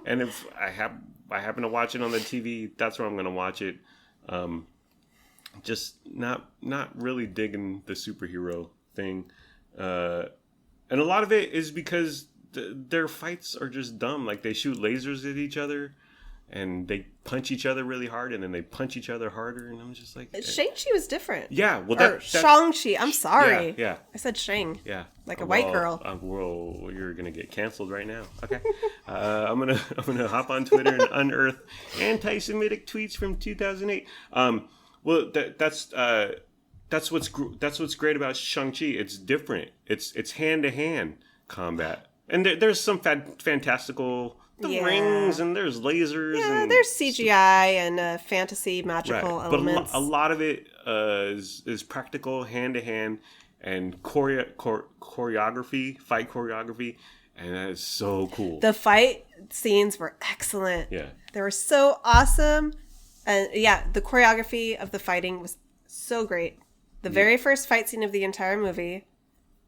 And if I happen to watch it on the TV, that's where I'm going to watch it. Just not really digging the superhero thing. And a lot of it is because their fights are just dumb. Like, they shoot lasers at each other and they punch each other really hard and then they punch each other harder. And I'm just like... Shang-Chi was different. Yeah. Well, Shang-Chi. I'm sorry. Yeah. I said Shang. Yeah. Like a white girl. Well, you're going to get canceled right now. Okay. I'm gonna hop on Twitter and unearth anti-Semitic tweets from 2008. Well, that's what's great about Shang-Chi. It's different. It's hand-to-hand combat. And there's some fantastical Yeah. rings and there's lasers. Yeah, and there's CGI and fantasy magical right. elements. But a lot of it is practical, hand to hand, and choreography, fight choreography, and that is so cool. The fight scenes were excellent. Yeah. They were so awesome. And yeah, the choreography of the fighting was so great. The very first fight scene of the entire movie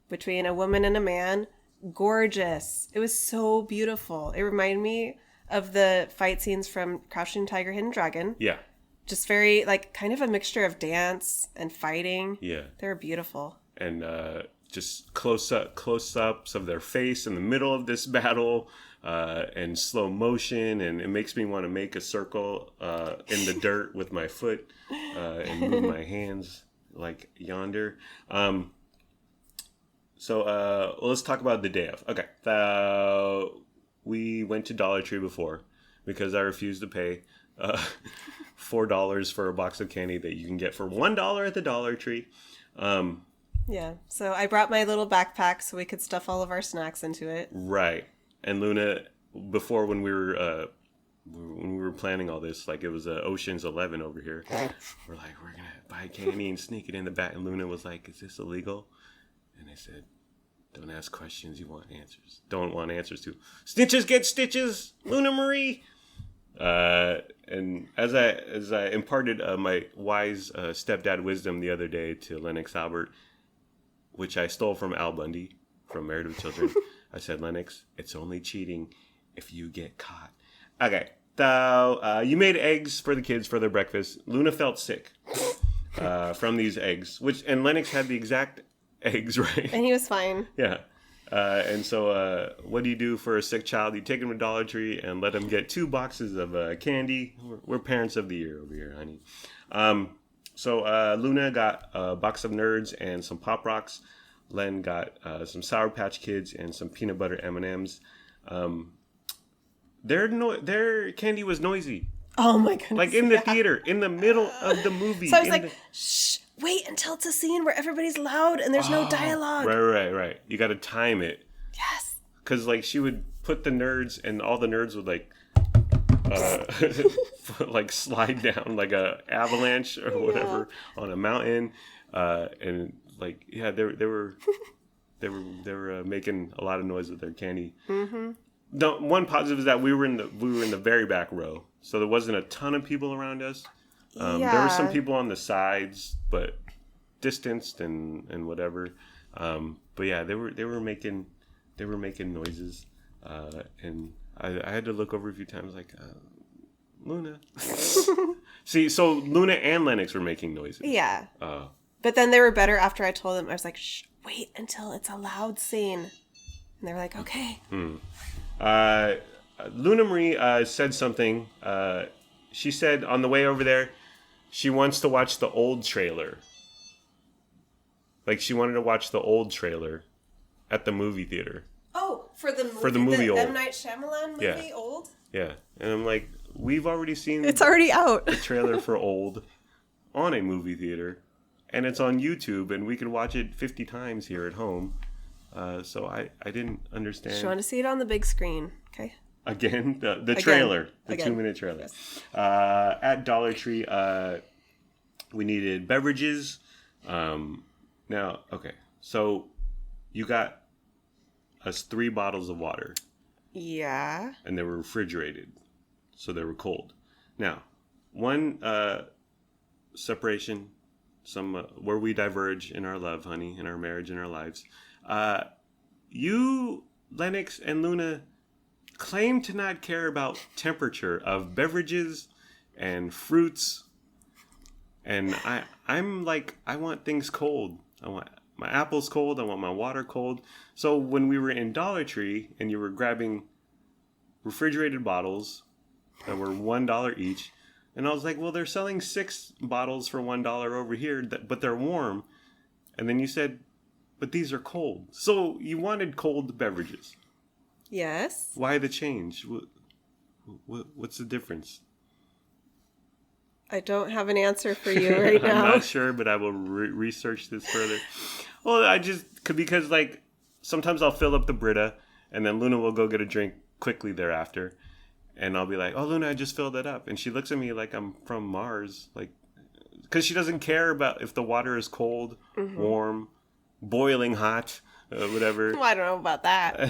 between a woman and a man, gorgeous. It was so beautiful. It reminded me of the fight scenes from Crouching Tiger, Hidden Dragon. Yeah. Just very, like, kind of a mixture of dance and fighting. Yeah. They were beautiful. And just close-ups of their face in the middle of this battle, and slow motion, and it makes me want to make a circle in the dirt with my foot and move my hands like yonder. So let's talk about the day of. Okay, we went to Dollar Tree before because I refused to pay $4 for a box of candy that you can get for $1 at the Dollar Tree. Yeah, so I brought my little backpack so we could stuff all of our snacks into it. Right. And Luna, before when we were planning all this, like it was Ocean's 11 over here. We're like, we're gonna buy candy and sneak it in the back. And Luna was like, "Is this illegal?" And I said, "Don't ask questions. You want answers. Don't want answers to snitches get stitches, Luna Marie." And as I imparted my wise stepdad wisdom the other day to Lennox Albert, which I stole from Al Bundy from Married with Children, I said, "Lennox, it's only cheating if you get caught." Okay, so you made eggs for the kids for their breakfast. Luna felt sick from these eggs, and Lennox had the exact eggs, right? And he was fine. Yeah. And so what do you do for a sick child? You take him to Dollar Tree and let him get 2 boxes of candy. We're parents of the year over here, honey. So Luna got a box of Nerds and some Pop Rocks. Len got some Sour Patch Kids and some peanut butter M&Ms. Their candy was noisy. Oh my goodness. Like in the theater, in the middle of the movie. So I was like, shh, wait until it's a scene where everybody's loud and there's no dialogue. Right. You got to time it. Yes. Because like she would put the Nerds and all the Nerds would like like slide down like a avalanche or whatever on a mountain, and like they were making a lot of noise with their candy. Mm-hmm. One positive is that we were in the very back row, so there wasn't a ton of people around us. There were some people on the sides, but distanced and whatever. But yeah, they were making noises, and I had to look over a few times, like Luna. See, so Luna and Lennox were making noises. Yeah. But then they were better after I told them. I was like, shh, wait until it's a loud scene. And they were like, okay. Luna Marie said something. She said on the way over there, she wants to watch the old trailer. Like she wanted to watch the old trailer at the movie theater. Oh, for the movie old. M. Night Shyamalan movie, Old? Yeah. And I'm like, we've already seen It's already out. the trailer for Old on a movie theater. And it's on YouTube, and we can watch it 50 times here at home. So I didn't understand. You want to see it on the big screen, okay? Again, the trailer, the Again. 2-minute trailer. Yes. At Dollar Tree, we needed beverages. Now, okay, so you got us 3 bottles of water. Yeah. And they were refrigerated, so they were cold. Now, one separation, where we diverge in our love, honey, in our marriage, in our lives. You, Lennox, and Luna claim to not care about temperature of beverages and fruits. And I'm like, I want things cold. I want my apples cold. I want my water cold. So when we were in Dollar Tree and you were grabbing refrigerated bottles that were $1 each, and I was like, well, they're selling 6 bottles for $1 over here, but they're warm. And then you said, but these are cold. So you wanted cold beverages. Yes. Why the change? What's the difference? I don't have an answer for you right now. I'm not sure, but I will research this further. Well, because like sometimes I'll fill up the Brita, and then Luna will go get a drink quickly thereafter. And I'll be like, "Oh, Luna, I just filled it up." And she looks at me like I'm from Mars. Like, because she doesn't care about if the water is cold, warm, boiling hot, whatever. Well, I don't know about that. I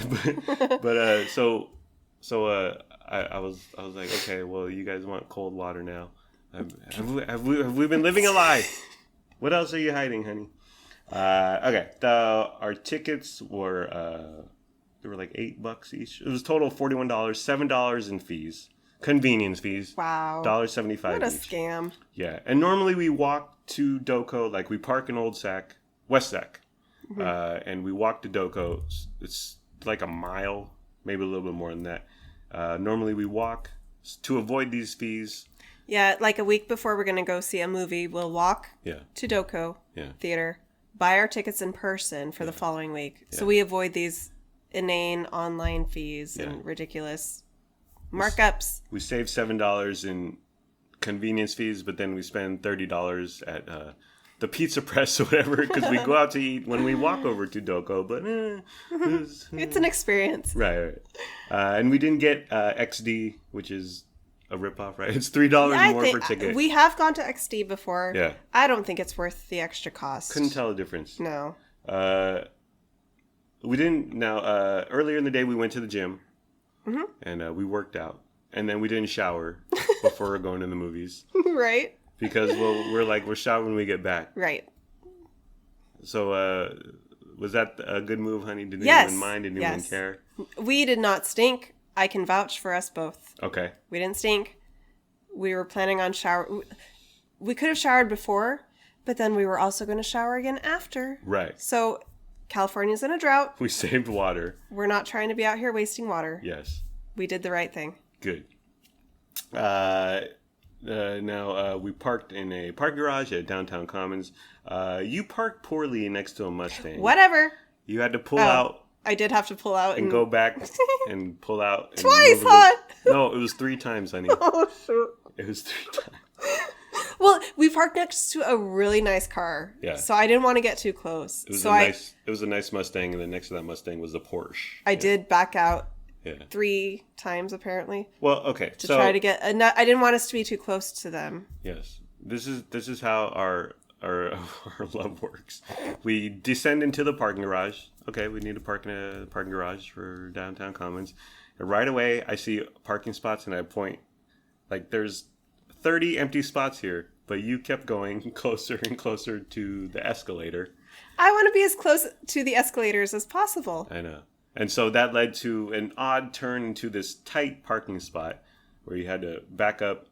was like, okay, well, you guys want cold water now. Have we been living a lie? What else are you hiding, honey? Okay, our tickets were they were like $8 each. It was total $41, $7 in fees, convenience fees. Wow, $1.75 what a each. scam. Yeah, and normally we walk to Doco, like we park in Old Sac, West Sac, and we walk to Doco. It's like a mile, maybe a little bit more than that. Normally we walk to avoid these fees. Yeah, like a week before we're going to go see a movie, we'll walk to Doco Theater, buy our tickets in person for the following week. So we avoid these inane online fees and ridiculous markups. We save $7 in convenience fees, but then we spend $30 at the pizza press or whatever, because we go out to eat when we walk over to Doco, but it's an experience. Right. And we didn't get XD, which is a ripoff, right? It's $3 more per ticket. We have gone to XD before. Yeah. I don't think it's worth the extra cost. Couldn't tell the difference. No. We didn't. Now, earlier in the day, we went to the gym, and we worked out, and then we didn't shower before going to the movies, right? Because we're showering when we get back, right? So, was that a good move, honey? Did anyone mind? Did anyone care? We did not stink. I can vouch for us both. Okay. We didn't stink. We were planning on shower. We could have showered before, but then we were also going to shower again after. Right. So, California's in a drought. We saved water. We're not trying to be out here wasting water. Yes. We did the right thing. Good. Now, we parked in a parking garage at Downtown Commons. You parked poorly next to a Mustang. Whatever. You had to pull out. I did have to pull out. And go back and pull out. And twice, huh? No, it was 3 times, honey. Oh, shoot. It was 3 times. Well, we parked next to a really nice car. Yeah. So I didn't want to get too close. It was a nice Mustang, and then next to that Mustang was a Porsche. I did back out 3 times, apparently. Well, okay. To try to get... I didn't want us to be too close to them. Yes. This is how our love works. We descend into the parking garage. Okay, we need to park in a parking garage for Downtown Commons. And right away, I see parking spots, and I point. Like, there's 30 empty spots here, but you kept going closer and closer to the escalator. I want to be as close to the escalators as possible. I know. And so that led to an odd turn into this tight parking spot where you had to back up,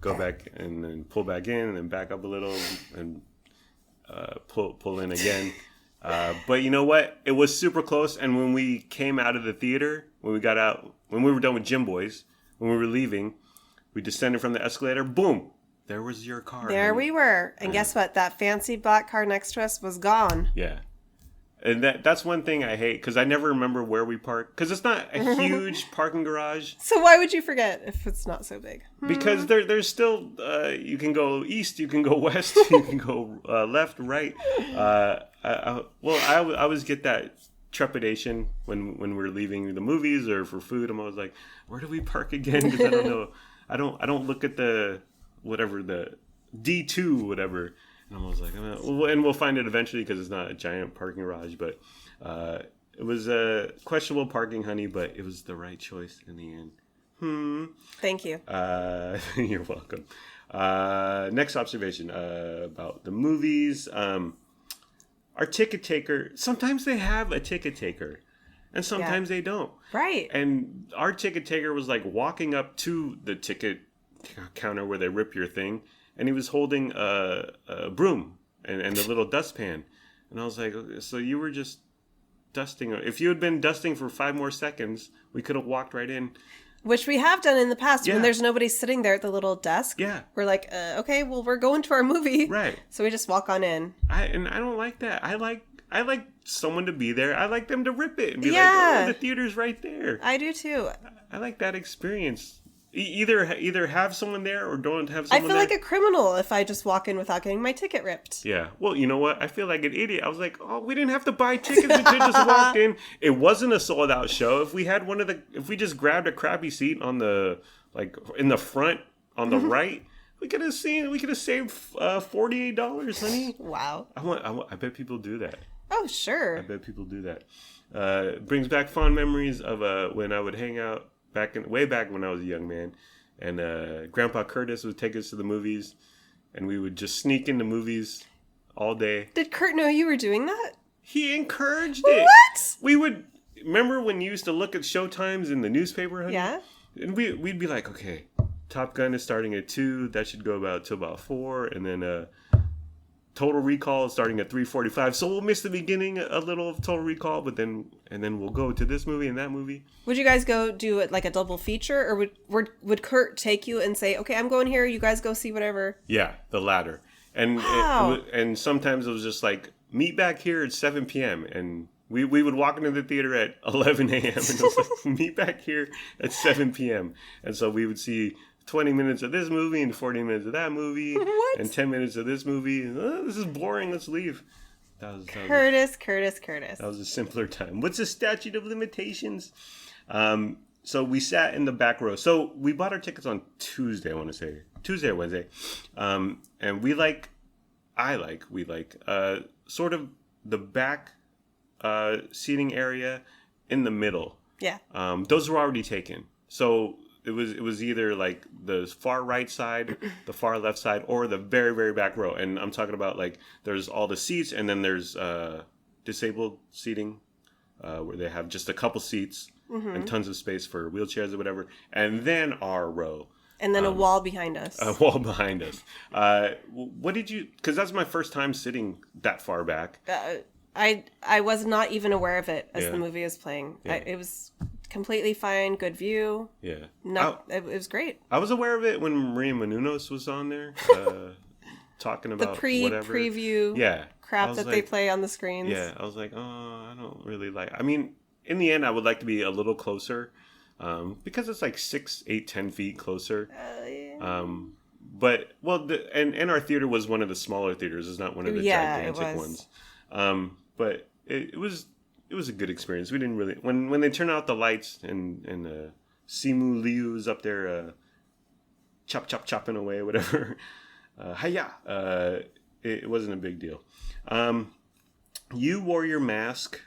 go back, and then pull back in, and then back up a little, and pull in again. But you know what? It was super close. And when we came out of the theater, when we were done with Jimboys, when we were leaving, we descended from the escalator. Boom! There was your car. There we were. And guess what? That fancy black car next to us was gone. Yeah. And that's one thing I hate, because I never remember where we parked. Because it's not a huge parking garage. So why would you forget if it's not so big? Because there's still, you can go east, you can go west, you can go left, right. I always get that trepidation when we're leaving the movies or for food. I'm always like, where do we park again? Because I don't know. I don't look at the D2, whatever. And I was like, and we'll find it eventually because it's not a giant parking garage. But it was a questionable parking, honey, but it was the right choice in the end. Thank you. You're welcome. Next observation about the movies. Our ticket taker, sometimes they have a ticket taker, and sometimes they don't. Right. And our ticket taker was like walking up to the ticket counter where they rip your thing, and he was holding a broom and a little dustpan. And I was like, so you were just dusting. If you had been dusting for 5 more seconds, we could have walked right in. Which we have done in the past when there's nobody sitting there at the little desk. Yeah. We're like, okay, well, we're going to our movie. Right. So we just walk on in. I don't like that. I like someone to be there. I like them to rip it and be like, oh, the theater's right there. I do too. I like that experience. either have someone there or don't have I someone feel there. like a criminal if I just walk in without getting my ticket ripped. Yeah. Well, you know what? I feel like an idiot. I was like, oh, we didn't have to buy tickets. We could just walked in. It wasn't a sold out show. If we just grabbed a crappy seat on the, like, in the front on the right, we could have saved $48, honey. Wow. I bet people do that. Oh, sure. I bet people do that. It brings back fond memories of when I would hang out way back when I was a young man, and Grandpa Curtis would take us to the movies, and we would just sneak into movies all day. Did Kurt know you were doing that? He encouraged it. What? We would remember when you used to look at showtimes in the newspaper, honey? Yeah. And we'd be like, okay, Top Gun is starting at 2. That should go till about 4, and then Total Recall is starting at 3:45. So we'll miss the beginning a little of Total Recall, but then we'll go to this movie and that movie. Would you guys go do it like a double feature, or would Kurt take you and say, "Okay, I'm going here. You guys go see whatever"? Yeah, the latter. And Wow. and sometimes it was just like, meet back here at 7 p.m. and we would walk into the theater at 11 a.m. and it was like, meet back here at 7 p.m. And so we would see 20 minutes of this movie and 40 minutes of that movie What? and 10 minutes of this movie. And, this is boring. Let's leave. Curtis. That was a simpler time. What's the statute of limitations? So we sat in the back row. So we bought our tickets on Tuesday, I want to say. Tuesday or Wednesday. And we like sort of the back seating area in the middle. Yeah. Those were already taken. So it was either like the far right side, the far left side, or the very, very back row. And I'm talking about like there's all the seats, and then there's disabled seating where they have just a couple seats and tons of space for wheelchairs or whatever. And then our row. And then a wall behind us. A wall behind us. What did you... Because that's my first time sitting that far back. I was not even aware of it as Yeah. the movie was playing. Yeah. It was completely fine, good view. Yeah. It was great. I was aware of it when Maria Menounos was on there talking The about whatever. preview Yeah. crap I was that like, they play on the screens. Yeah. I was like, oh, I don't really like... I mean, in the end, I would like to be a little closer because it's like 6, 8, 10 feet closer. Yeah. But, well, and our theater was one of the smaller theaters. It's not one of the gigantic ones. But it was a good experience. We didn't really... When they turn out the lights and Simu Liu's up there chopping away, whatever. Hiya! It wasn't a big deal. You wore your mask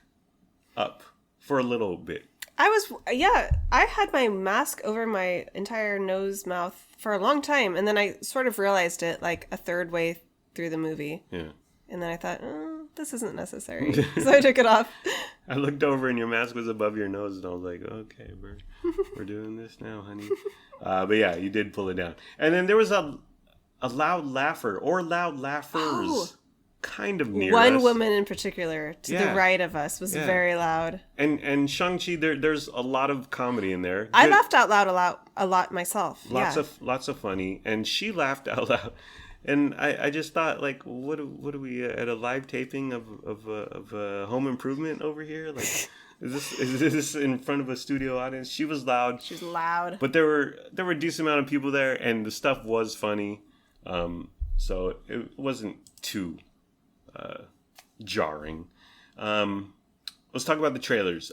up for a little bit. I had my mask over my entire nose, mouth for a long time. And then I sort of realized it like a third way through the movie. Yeah. And then I thought, this isn't necessary. So I took it off. I looked over and your mask was above your nose, and I was like, okay, we're doing this now, honey. But yeah, you did pull it down. And then there was a loud laugher or loud laughers kind of near us. One woman in particular to the right of us was very loud. And Shang-Chi, there's a lot of comedy in there. I laughed out loud a lot myself. Lots of funny. And she laughed out loud. And I just thought, like, what are we at a live taping of Home Improvement over here? Like, is this in front of a studio audience? She was loud. She's loud. But there were a decent amount of people there, and the stuff was funny. So it wasn't too jarring. Let's talk about the trailers.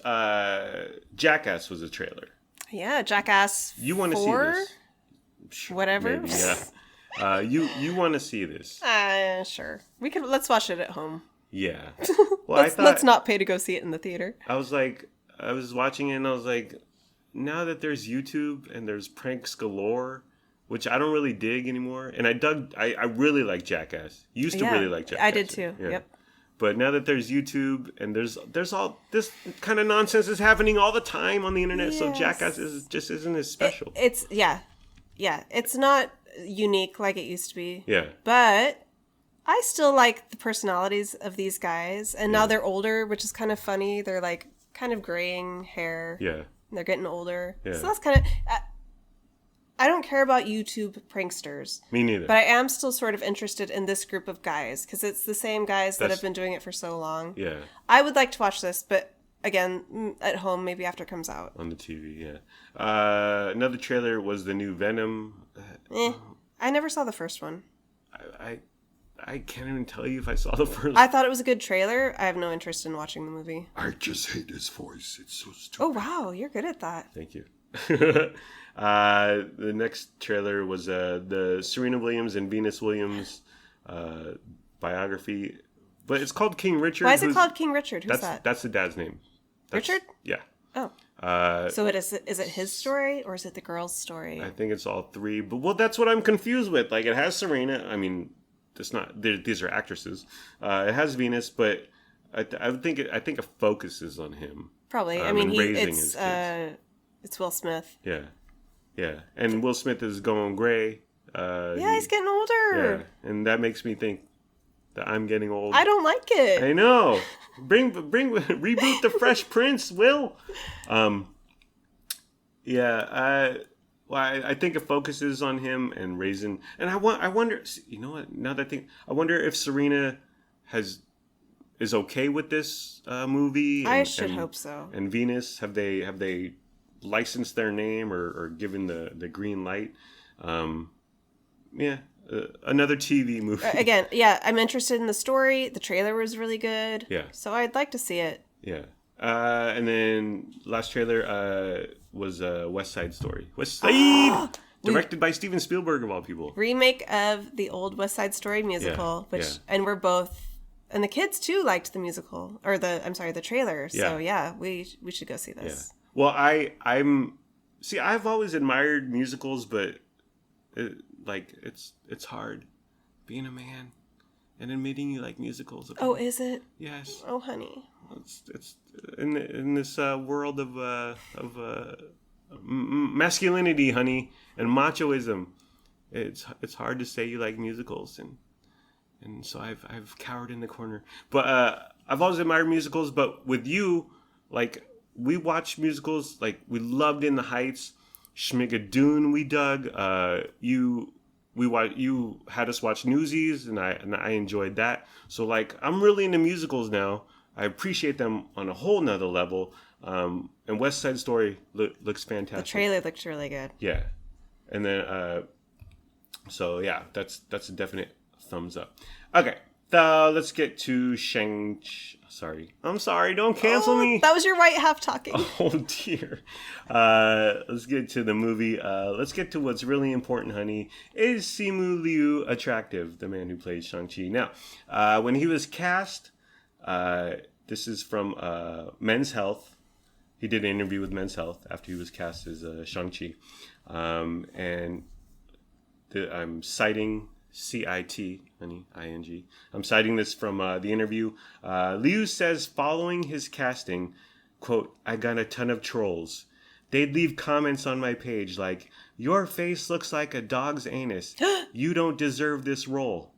Jackass was a trailer. Yeah, Jackass. You want to see this? Whatever. Maybe, yeah. You want to see this? Sure. Let's watch it at home. Yeah. Well, let's not pay to go see it in the theater. I was watching it and I was like, now that there's YouTube and there's pranks galore, which I don't really dig anymore. And I really like Jackass. Used to really like Jackass. I did too. Yeah. Yep. But now that there's YouTube and there's all this kind of nonsense is happening all the time on the internet, so Jackass just isn't as special. It's not unique like it used to be. Yeah. But I still like the personalities of these guys, and now they're older, which is kind of funny. They're like kind of graying hair. Yeah. They're getting older. Yeah. So that's kind of... I don't care about YouTube pranksters. Me neither. But I am still sort of interested in this group of guys, because it's the same guys that have been doing it for so long. Yeah. I would like to watch this, but again at home maybe after it comes out. On the TV, yeah. Another trailer was the new Venom. I never saw the first one. I can't even tell you if I saw the first. I thought it was a good trailer. I have no interest in watching the movie. I just hate his voice. It's so stupid. Oh wow, you're good at that. Thank you. The next trailer was the Serena Williams and Venus Williams biography, but it's called King Richard. Why is it called King Richard? Who's that? That's the dad's name. Richard? Yeah. Oh. So is it his story or is it the girl's story? I think it's all three. But well, that's what I'm confused with. Like, it has Serena. I mean, it's not. These are actresses. It has Venus, but I think it focuses on him. Probably. I mean, raising his kids. It's Will Smith. Yeah, yeah. And Will Smith is going gray. Yeah, he's getting older. Yeah, and that makes me think that I'm getting old. I don't like it. I know. Reboot the Fresh Prince, Will. Yeah. Well, I think it focuses on him and raising. And I wonder. You know what? Now that I think, I wonder if Serena is okay with this movie. I should hope so. And Venus, have they licensed their name or given the green light? Yeah. Another TV movie. Again, yeah, I'm interested in the story. The trailer was really good. Yeah. So I'd like to see it. Yeah. And then last trailer was West Side Story. West Side! Directed by Steven Spielberg, of all people. Remake of the old West Side Story musical, and we're both, and the kids too liked the musical, or the trailer. So yeah, we should go see this. Yeah. Well, I've always admired musicals, but it's hard being a man and admitting you like musicals. Oh, is it? Yes. Oh, honey. It's in this world of masculinity, honey, and machoism. It's hard to say you like musicals, and so I've cowered in the corner. But I've always admired musicals. But with you, like, we watched musicals, like we loved In the Heights, Schmigadoon. We dug. You had us watch Newsies, and I enjoyed that. So like, I'm really into musicals now. I appreciate them on a whole nother level. And West Side Story looks fantastic. The trailer looks really good. Yeah. And then, so yeah, that's a definite thumbs up. Okay. Let's get to Shang-Chi. Sorry. I'm sorry. Don't cancel me. That was your right half talking. Oh, dear. Let's get to the movie. Let's get to what's really important, honey. Is Simu Liu attractive? The man who played Shang-Chi. Now, when he was cast, this is from Men's Health. He did an interview with Men's Health after he was cast as Shang-Chi. And I'm citing CIT, honey, ING. I'm citing this from the interview. Liu says following his casting, quote, "I got a ton of trolls. They'd leave comments on my page like, 'Your face looks like a dog's anus. You don't deserve this role.'"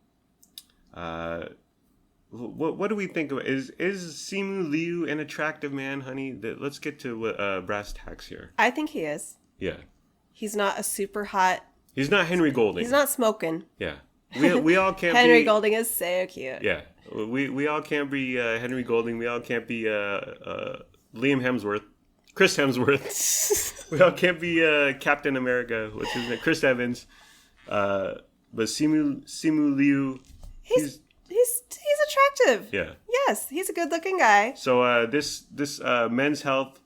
What do we think of it? Is Simu Liu an attractive man, honey? Let's get to brass tacks here. I think he is. Yeah. He's not a super hot. He's not Henry Golding. He's not smoking. Yeah. We all can't Henry be... Golding is so cute. Yeah. We all can't be Henry Golding. We all can't be Liam Hemsworth. Chris Hemsworth. We all can't be Captain America. What's his name? Chris Evans. But Simu Liu... He's attractive. Yeah. Yes, he's a good-looking guy. So this Men's Health,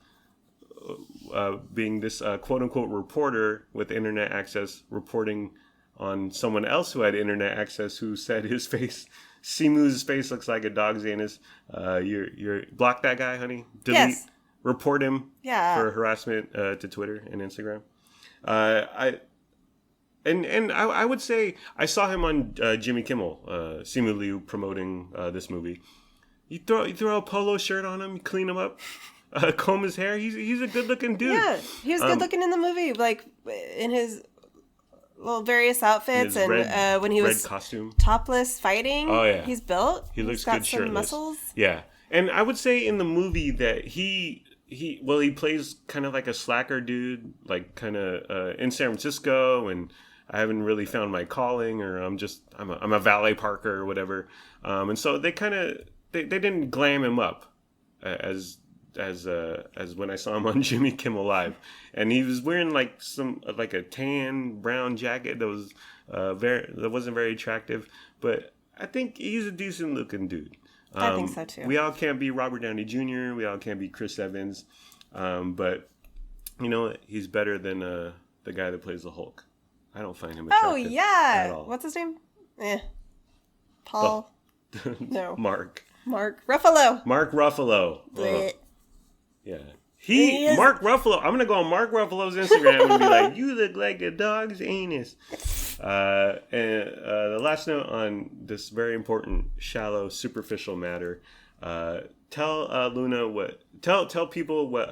being this quote-unquote reporter with internet access, reporting on someone else who had internet access who said his face, Simu's face looks like a dog's anus. You're block that guy, honey. Delete. Yes. Report him. Yeah. For harassment to Twitter and Instagram. I would say I saw him on Jimmy Kimmel, Simu Liu promoting this movie. You throw a polo shirt on him, you clean him up, comb his hair. He's a good looking dude. Yeah, he was good looking in the movie, like in his little various outfits, and when he was costume, topless fighting. Oh yeah, he's built. He looks got good some shirtless. Muscles. Yeah, and I would say in the movie that he plays kind of like a slacker dude, like kind of in San Francisco, and I haven't really found my calling, or I'm a valet parker or whatever. And so they didn't glam him up as as when I saw him on Jimmy Kimmel Live, and he was wearing like a tan brown jacket that was that wasn't very attractive, but I think he's a decent looking dude. I think so too. We all can't be Robert Downey Jr. We all can't be Chris Evans, but you know what? He's better than the guy that plays the Hulk. I don't find him attractive. Oh yeah, at all. what's his name? Paul. No. Mark Ruffalo. Mark Ruffalo. Blech. Yeah. Yes. Mark Ruffalo. I'm gonna go on Mark Ruffalo's Instagram and be like, "You look like a dog's anus." And the last note on this very important, shallow, superficial matter. Tell Luna what. Tell people what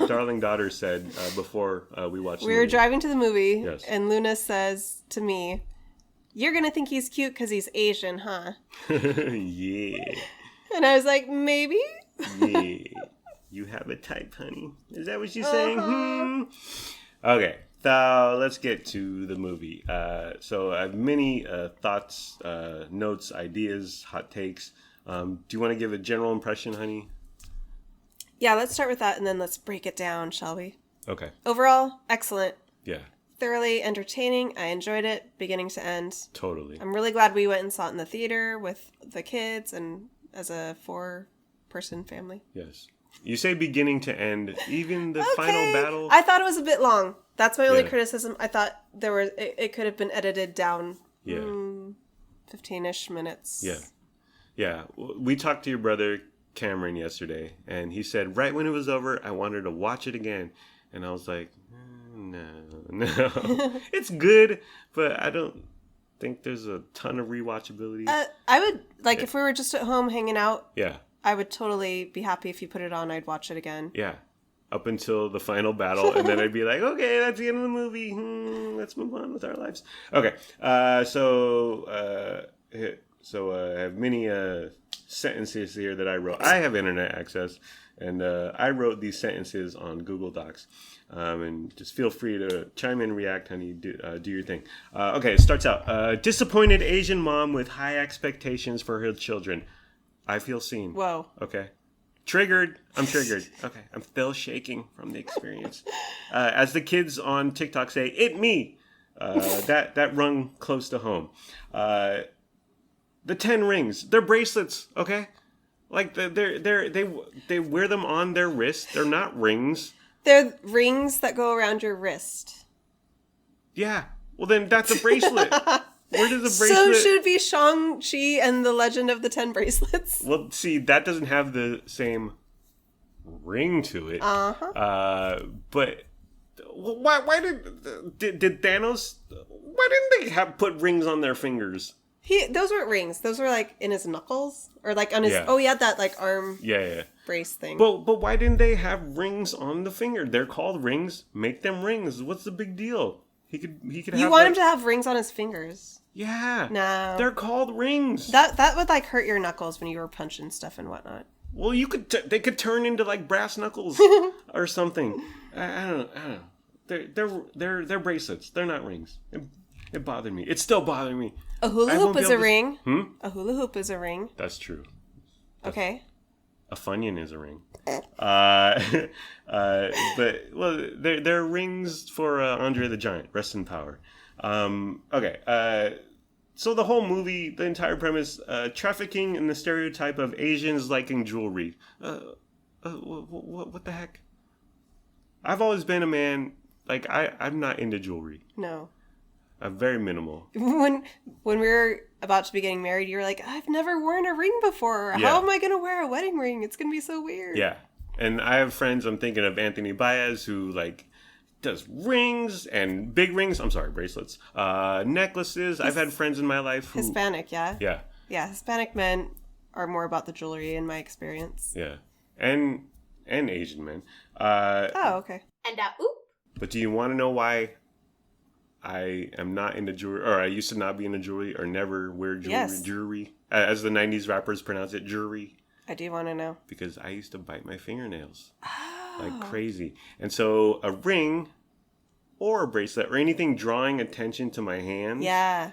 Darling Daughter said before we watched. We were driving to the movie, Yes. and Luna says to me, "You're gonna think he's cute because he's Asian, huh?" Yeah. And I was like, "Maybe." Yeah. You have a type, honey. Is that what you're saying? Okay. So let's get to the movie. So I have many thoughts, notes, ideas, hot takes. Do you want to give a general impression, honey? Yeah, let's start with that, and then let's break it down, shall we? Okay. Overall, excellent. Yeah. Thoroughly entertaining. I enjoyed it, beginning to end. Totally. I'm really glad we went and saw it in the theater with the kids and as a 4-person family. Yes. You say beginning to end, even the final battle. I thought it was a bit long. That's my only Yeah. criticism. I thought it could have been edited down. Yeah. 15-ish minutes. Yeah. Yeah. We talked to your brother Cameron yesterday, and he said right when it was over, I wanted to watch it again. And I was like, no. It's good, but I don't think there's a ton of rewatchability. I would, if we were just at home hanging out, Yeah. I would totally be happy if you put it on. I'd watch it again. Yeah. Up until the final battle, and then I'd be like, okay, that's the end of the movie. Let's move on with our lives. Okay. So I have many sentences here that I wrote. I have internet access, and I wrote these sentences on Google Docs. And just feel free to chime in, react, honey. Do your thing. Okay, it starts out. Disappointed Asian mom with high expectations for her children. I feel seen. Whoa. Okay. Triggered. I'm triggered. Okay. I'm still shaking from the experience. As the kids on TikTok say, "It me." That rung close to home. The 10 rings. They're bracelets. Okay. Like they wear them on their wrist. They're not rings. They're rings that go around your wrist. Yeah. Well, then that's a bracelet. Where does a bracelet? So should it be Shang-Chi and the Legend of the 10 Bracelets? Well, see, that doesn't have the same ring to it. But why did Thanos? Why didn't they put rings on their fingers? Those weren't rings. Those were like in his knuckles or like on his. Yeah. Oh, he had that like arm Yeah. brace thing. But why didn't they have rings on the finger? They're called rings. Make them rings. What's the big deal? He could. You want him to have rings on his fingers? Yeah. No. They're called rings. That would like hurt your knuckles when you were punching stuff and whatnot. Well, you could. They could turn into like brass knuckles or something. I don't know. They're bracelets. They're not rings. It bothered me. It's still bothering me. A hula I won't hoop is be a able to- ring. A hula hoop is a ring. That's true. Okay. A funyun is a ring. But well, they're rings for Andre the Giant. Rest in power. Okay. So the whole movie, the entire premise, trafficking in the stereotype of Asians liking jewelry. What the heck? I've always been a man, like, I'm not into jewelry. No. I'm very minimal. When we were about to be getting married, you were like, I've never worn a ring before. Yeah. How am I going to wear a wedding ring? It's going to be so weird. Yeah. And I have friends, I'm thinking of Anthony Baez, who, like, does rings and big rings. I'm sorry, bracelets. Necklaces. I've had friends in my life who... Hispanic, yeah? Yeah. Yeah, Hispanic men are more about the jewelry in my experience. Yeah. And Asian men. Oh, okay. And oop. But do you want to know why I am not into jewelry, or I used to not be into jewelry, or never wear jewelry? Yes. Jewelry, as the 90s rappers pronounce it, jewelry. I do want to know. Because I used to bite my fingernails like crazy. And so a ring or a bracelet or anything drawing attention to my hands, Yeah.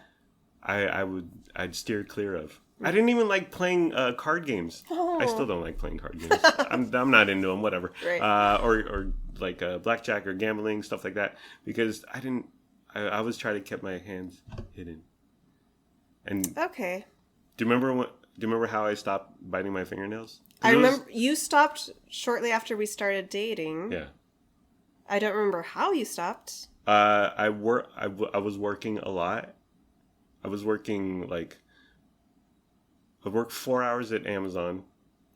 I'd steer clear of. I didn't even like playing card games. I still don't like playing card games. I'm not into them. Whatever. Right. Or like blackjack or gambling, stuff like that, because I didn't. I always try to keep my hands hidden. And Okay. do you remember how I stopped biting my fingernails? 'Cause I it was- remember you stopped shortly after we started dating. Yeah. I don't remember how you stopped. I was working a lot. I was working I worked 4 hours at Amazon,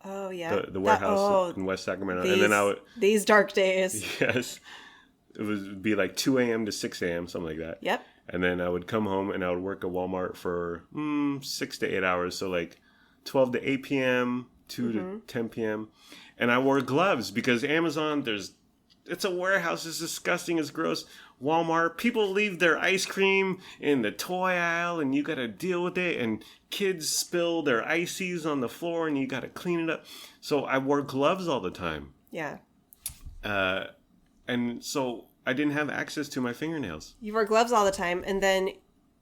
Oh yeah. the warehouse in West Sacramento, these, and then I would these dark days. yes, it would be like 2 a.m. to 6 a.m. something like that. Yep. And then I would come home and I would work at Walmart for 6 to 8 hours, so like 12 to 8 p.m. 2 to 10 p.m. And I wore gloves because Amazon, it's a warehouse. It's disgusting. It's gross. Walmart, people leave their ice cream in the toy aisle and you got to deal with it. And kids spill their ices on the floor and you got to clean it up. So I wore gloves all the time. Yeah. And so I didn't have access to my fingernails. You wore gloves all the time, and then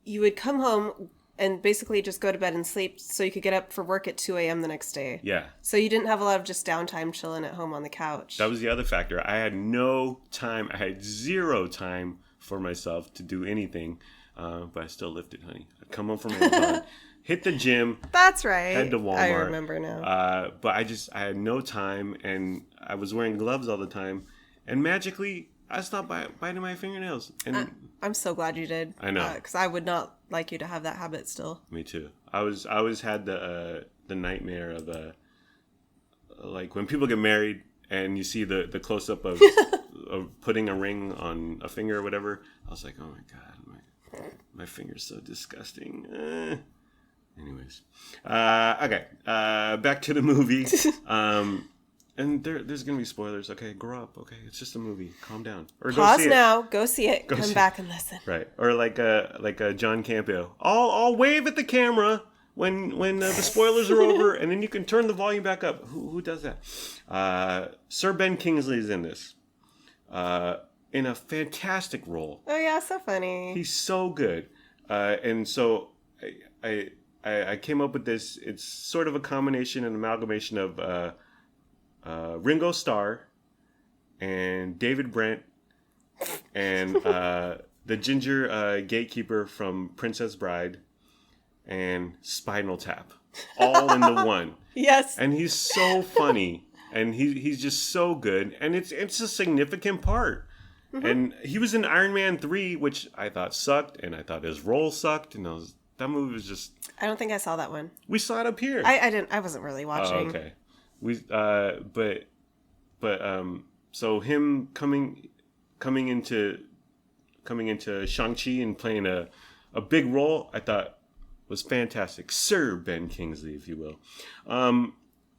you would come home and basically just go to bed and sleep so you could get up for work at 2 a.m. the next day. Yeah. So you didn't have a lot of just downtime chilling at home on the couch. That was the other factor. I had no time. I had zero time for myself to do anything. But I still lifted, honey. I'd come home from Amazon, hit the gym, That's right. head to Walmart. I remember now. But I had no time, and I was wearing gloves all the time. And magically, I stopped biting my fingernails. And I'm so glad you did. I know. Because I would not like you to have that habit still. me too. I always had the nightmare of like when people get married and you see the close up of putting a ring on a finger or whatever. I was like, oh my god, my finger's so disgusting. Anyways, okay. Back to the movie. And there's gonna be spoilers. Okay, grow up. Okay, it's just a movie. Calm down. Or go Pause see it. now. Go see it. Go Come see back and listen. Right, or like a John Campio. I'll wave at the camera when the spoilers are over, and then you can turn the volume back up. Who does that? Sir Ben Kingsley's in this, in a fantastic role. Oh yeah, so funny. He's so good, and so I came up with this. It's sort of a combination, an amalgamation of Ringo Starr and David Brent and the ginger gatekeeper from Princess Bride and Spinal Tap, all in the one. Yes. And he's so funny, and he's just so good, and it's a significant part. Mm-hmm. And he was in Iron Man 3, which I thought sucked, and I thought his role sucked, and that movie was just. I don't think I saw that one. We saw it up here. I didn't. I wasn't really watching. Oh, okay. So him coming into Shang-Chi and playing a big role, I thought was fantastic. Sir Ben Kingsley, if you will.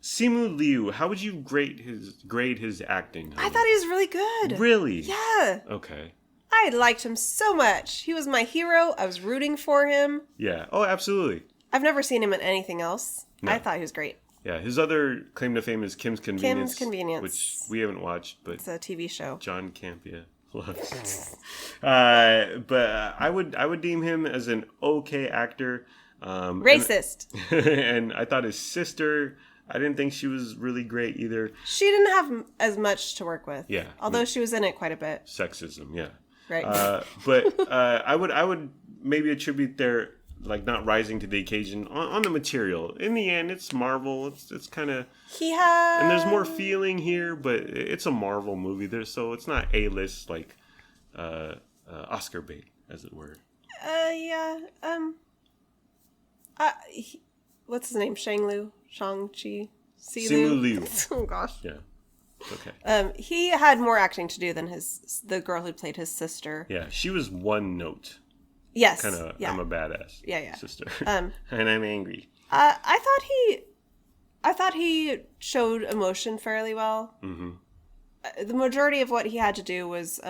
Simu Liu, how would you grade his acting? I thought he was really good. Really? Yeah. Okay. I liked him so much. He was my hero. I was rooting for him. Yeah. Oh, absolutely. I've never seen him in anything else. No. I thought he was great. Yeah, his other claim to fame is Kim's Convenience. Kim's Convenience. Which we haven't watched, but It's a TV show. John Campia loves. But I would deem him as an okay actor. Racist. And I thought his sister, I didn't think she was really great either. She didn't have as much to work with. Yeah. Although she was in it quite a bit. Sexism, yeah. Right. But I would maybe attribute their not rising to the occasion on the material. In the end, it's Marvel. It's kind of and there's more feeling here, but it's a Marvel movie. So it's not A-list Oscar bait, as it were. Yeah. What's his name? Shang-Chi? Simu Liu. Oh gosh. Yeah. Okay. He had more acting to do than the girl who played his sister. Yeah, she was one note. Yes. Kind of, yeah. I'm a badass. Yeah. Sister. And I'm angry. I thought he showed emotion fairly well. Mm-hmm. The majority of what he had to do was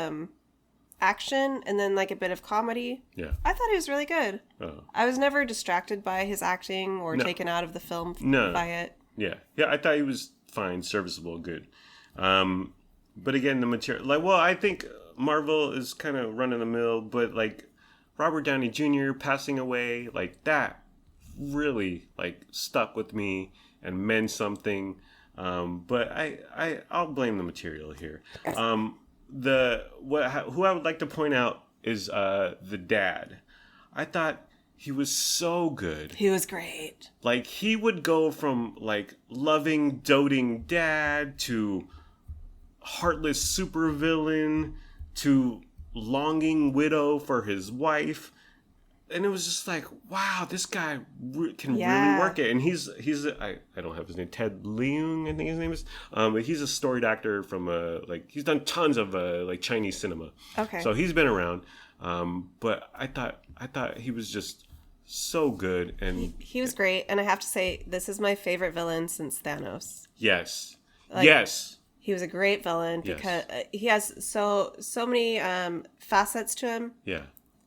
action and then a bit of comedy. Yeah. I thought he was really good. Oh. I was never distracted by his acting or taken out of the film by it. Yeah. Yeah, I thought he was fine, serviceable, good. But again, the material, I think Marvel is kind of run of the mill, but Robert Downey Jr. passing away, that really like stuck with me and meant something. But I'll blame the material here. Who I would like to point out is the dad. I thought he was so good. He was great. Like, he would go from like loving, doting dad to heartless supervillain to longing widow for his wife. And it was just like, wow, this guy can really work it. And I don't have his name, Ted Leung, I think his name is. But he's a storied actor from he's done tons of like Chinese cinema. Okay. So he's been around. But I thought he was just so good, and he was great. And I have to say, this is my favorite villain since Thanos. Yes. Like, yes. He was a great villain because he has so many facets to him. Yeah.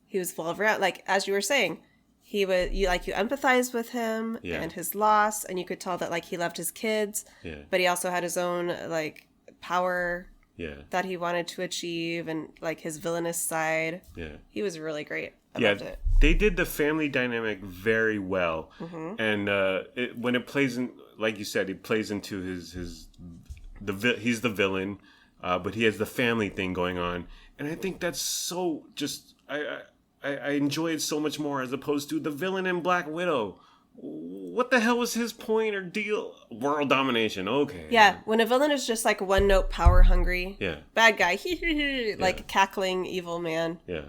He was full of like as you were saying, you empathize with him and his loss, and you could tell that like he loved his kids. Yeah. But he also had his own like power that he wanted to achieve, and like his villainous side. Yeah. He was really great. I loved it. They did the family dynamic very well. Mm-hmm. And when it plays in, like you said, it plays into he's the villain, but he has the family thing going on. And I think that's so just I enjoy it so much more as opposed to the villain in Black Widow. What the hell was his point or deal? World domination. Okay. Yeah, when a villain is just like one note power hungry. Yeah. Bad guy. Like cackling evil man. Yeah.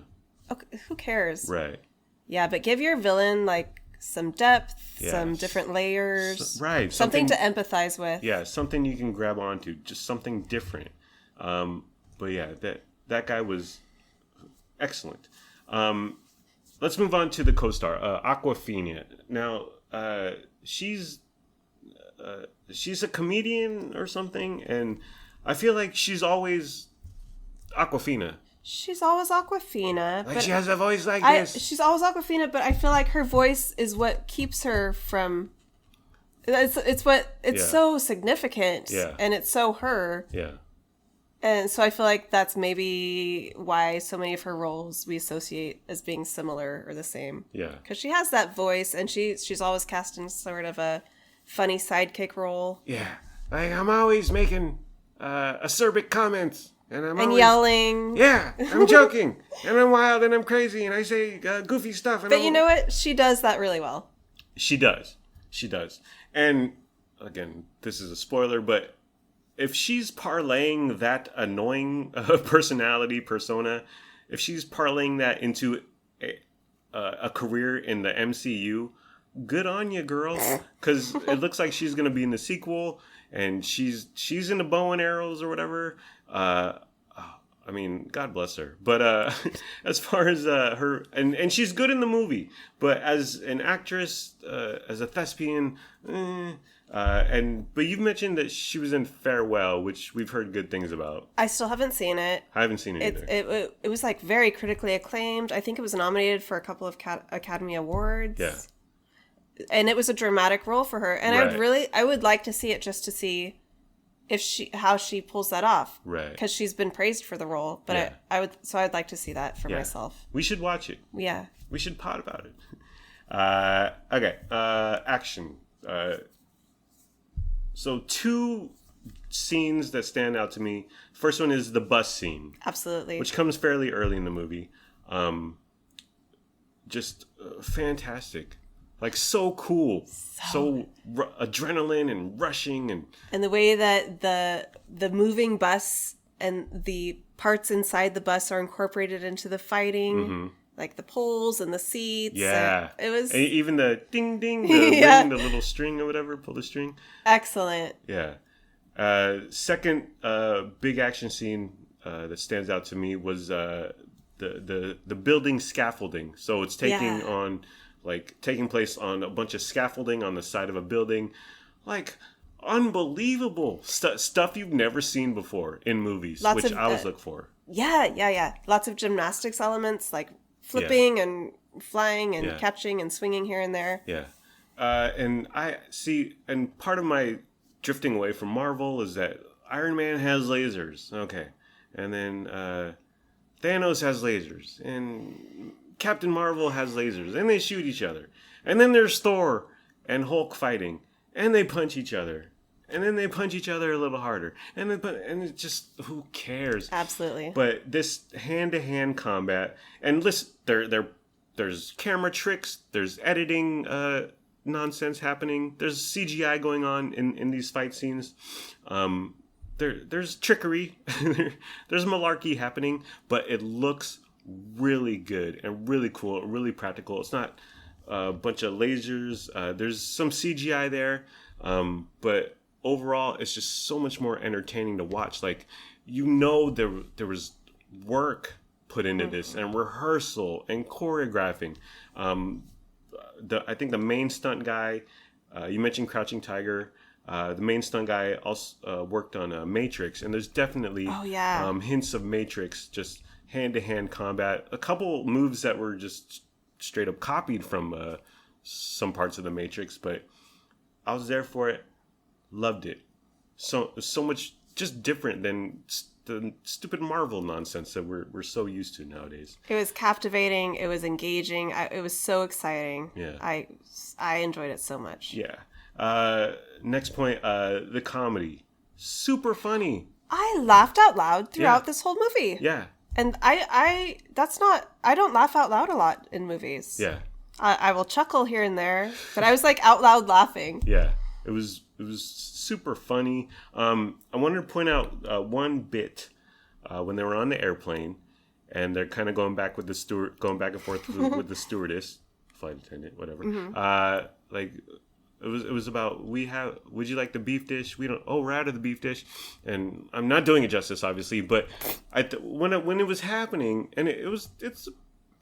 Okay, who cares? Right. Yeah, but give your villain like some depth, some different layers. Right. Something to empathize with. Yeah, something you can grab onto. Just something different. But yeah, that guy was excellent. Let's move on to the co-star, Awkwafina. Now, she's a comedian or something, and I feel like she's always Awkwafina. She's always Awkwafina. Like, she has a voice like this. She's always Awkwafina, but I feel like her voice is what keeps her from... It's so significant, and it's so her. Yeah. And so I feel like that's maybe why so many of her roles we associate as being similar or the same. Yeah. Because she has that voice, and she's always cast in sort of a funny sidekick role. Yeah. Like, I'm always making acerbic comments. And always yelling. Yeah, I'm joking. And I'm wild and I'm crazy and I say goofy stuff. But you know what? She does that really well. She does. And again, this is a spoiler, but if she's parlaying that annoying persona, if she's parlaying that into a career in the MCU, good on you, girl. Because it looks like she's going to be in the sequel, and she's into bow and arrows or whatever. I mean, God bless her. But as far as her, and she's good in the movie, but as an actress, as a thespian, but you've mentioned that she was in Farewell, which we've heard good things about. I still haven't seen it. I haven't seen it either. It was like very critically acclaimed. I think it was nominated for a couple of Academy Awards. Yeah. And it was a dramatic role for her, and right. I would like to see it just to see how she pulls that off, right? Because she's been praised for the role, but yeah. I'd like to see that for myself. We should watch it. Yeah, we should pod about it. Okay, action. So 2 scenes that stand out to me. First one is the bus scene, absolutely, which comes fairly early in the movie. Just fantastic. Like, so cool. So adrenaline and rushing. And the way that the moving bus and the parts inside the bus are incorporated into the fighting. Mm-hmm. Like the poles and the seats. Yeah. It was... And even the ding, ding, ring, the little string or whatever, pull the string. Excellent. Yeah. Second big action scene that stands out to me was the building scaffolding. So it's taking place on a bunch of scaffolding on the side of a building. Like, unbelievable stuff you've never seen before in movies, which I always look for. Yeah. Lots of gymnastics elements, like flipping and flying and catching and swinging here and there. Yeah. And I see, and part of my drifting away from Marvel is that Iron Man has lasers. Okay. And then Thanos has lasers. And Captain Marvel has lasers, and they shoot each other. And then there's Thor and Hulk fighting, and they punch each other. And then they punch each other a little harder. And it's just, who cares? Absolutely. But this hand-to-hand combat, and listen, there's camera tricks, there's editing nonsense happening, there's CGI going on in these fight scenes. There's trickery, there's malarkey happening, but it looks really good and really cool, really practical. It's not a bunch of lasers. There's some CGI there, but overall, it's just so much more entertaining to watch. Like, there was work put into this, and rehearsal and choreographing. I think the main stunt guy, you mentioned Crouching Tiger. The main stunt guy also worked on Matrix, and there's definitely hints of Matrix, just hand-to-hand combat. A couple moves that were just straight up copied from some parts of the Matrix, but I was there for it. Loved it. So much just different than the stupid Marvel nonsense that we're so used to nowadays. It was captivating. It was engaging. It was so exciting. Yeah. I enjoyed it so much. Yeah. Next point, the comedy. Super funny. I laughed out loud throughout this whole movie. Yeah. And I don't laugh out loud a lot in movies. Yeah. I will chuckle here and there, but I was like out loud laughing. Yeah. It was super funny. I wanted to point out one bit when they were on the airplane, and they're kind of going back and forth with the stewardess, flight attendant, whatever. Like it was about, would you like the beef dish? We're out of the beef dish, and I'm not doing it justice, obviously, but when it was happening, and it's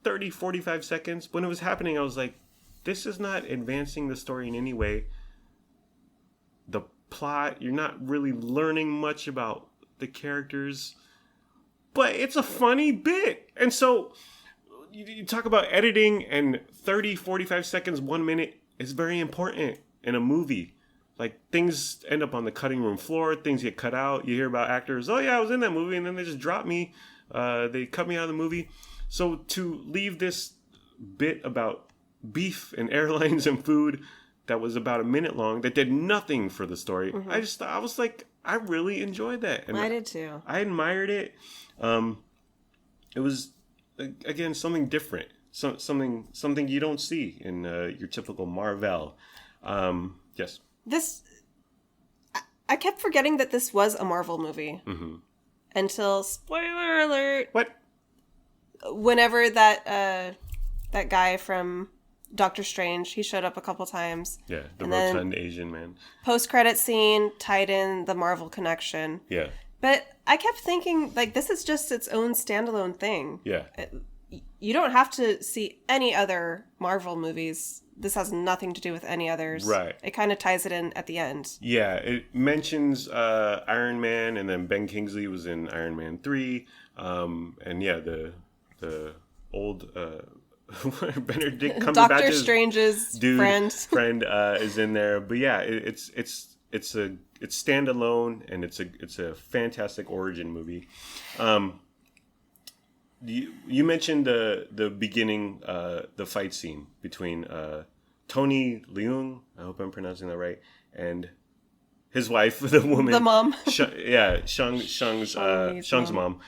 30, 45 seconds. When it was happening, I was like, this is not advancing the story in any way. The plot, you're not really learning much about the characters, but it's a funny bit. And so you talk about editing, and 30, 45 seconds, 1 minute is very important in a movie. Like, things end up on the cutting room floor, things get cut out. You hear about actors, oh yeah, I was in that movie, and then they just dropped me. They cut me out of the movie. So to leave this bit about beef and airlines and food that was about a minute long, that did nothing for the story. I was like, I really enjoyed that. And I did too. I admired it. It was, again, something different. Something you don't see in your typical Marvel. Yes. I kept forgetting that this was a Marvel movie. Until, spoiler alert. What? Whenever that guy from Doctor Strange, he showed up a couple times. Yeah, the rotund Asian man. Post-credit scene tied in the Marvel connection. Yeah. But I kept thinking, like, this is just its own standalone thing. Yeah. You don't have to see any other Marvel movies. This has nothing to do with any others. Right. It kind of ties it in at the end. Yeah, it mentions Iron Man, and then Ben Kingsley was in Iron Man 3. And yeah, the old... Benedict Cumberbatch's Doctor Strange's friend is in there, but yeah, it's standalone, and it's a fantastic origin movie. You mentioned the beginning, the fight scene between Tony Leung, I hope I'm pronouncing that right, and his wife, the woman, the mom, Shang's mom.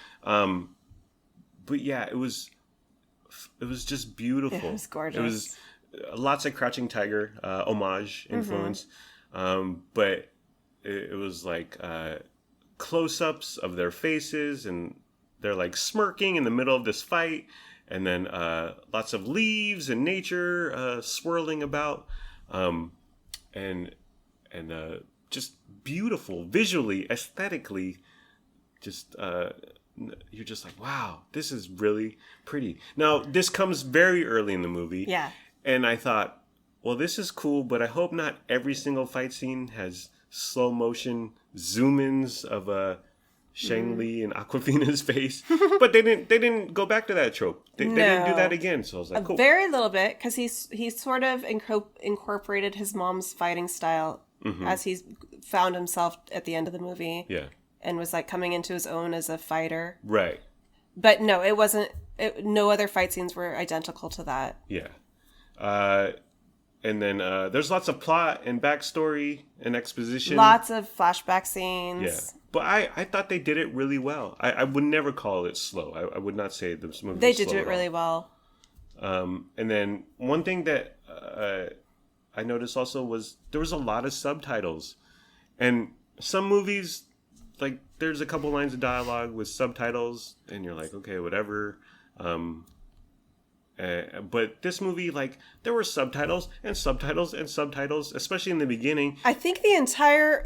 But yeah, it was just beautiful. It was gorgeous. It was lots of Crouching Tiger homage influence, but it was like close-ups of their faces, and they're like smirking in the middle of this fight, and then lots of leaves and nature swirling about, and just beautiful visually, aesthetically, just. You're just like, wow, this is really pretty. Now, this comes very early in the movie. Yeah. And I thought, well, this is cool, but I hope not every single fight scene has slow motion zoom-ins of Shang-Li and Awkwafina's face. But they didn't go back to that trope. They didn't do that again. So I was like, cool. A very little bit, because he sort of incorporated his mom's fighting style as he found himself at the end of the movie. Yeah. And was like coming into his own as a fighter. Right. But no, it wasn't no other fight scenes were identical to that. Yeah. And then there's lots of plot and backstory and exposition. Lots of flashback scenes. Yeah. But I thought they did it really well. I would never call it slow. I would not say this movie They was did slow do it really well. And then one thing that I noticed also was there was a lot of subtitles. And some movies, like, there's a couple lines of dialogue with subtitles, and you're like, okay, whatever. But this movie, like, there were subtitles and subtitles and subtitles, especially in the beginning. I think the entire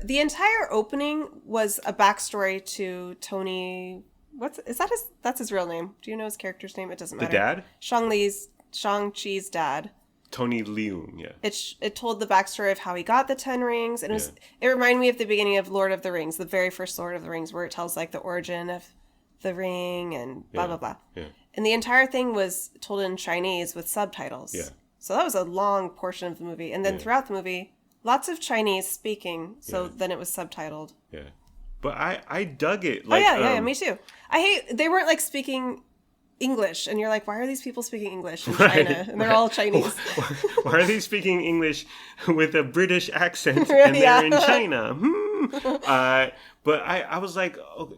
opening was a backstory to Tony. That's his real name? Do you know his character's name? It doesn't matter. The dad? Shang-Chi's dad. Tony Leung, yeah. It told the backstory of how he got the 10 rings, and it reminded me of the beginning of Lord of the Rings, the very first Lord of the Rings, where it tells like the origin of the ring and blah blah blah. Yeah. And the entire thing was told in Chinese with subtitles. Yeah. So that was a long portion of the movie, and then throughout the movie, lots of Chinese speaking. So then it was subtitled. Yeah, but I dug it. Like, me too. I hate they weren't like speaking English, and you're like, why are these people speaking English in China? And they're all Chinese. Why are they speaking English with a British accent and they're in China? But I was like, okay,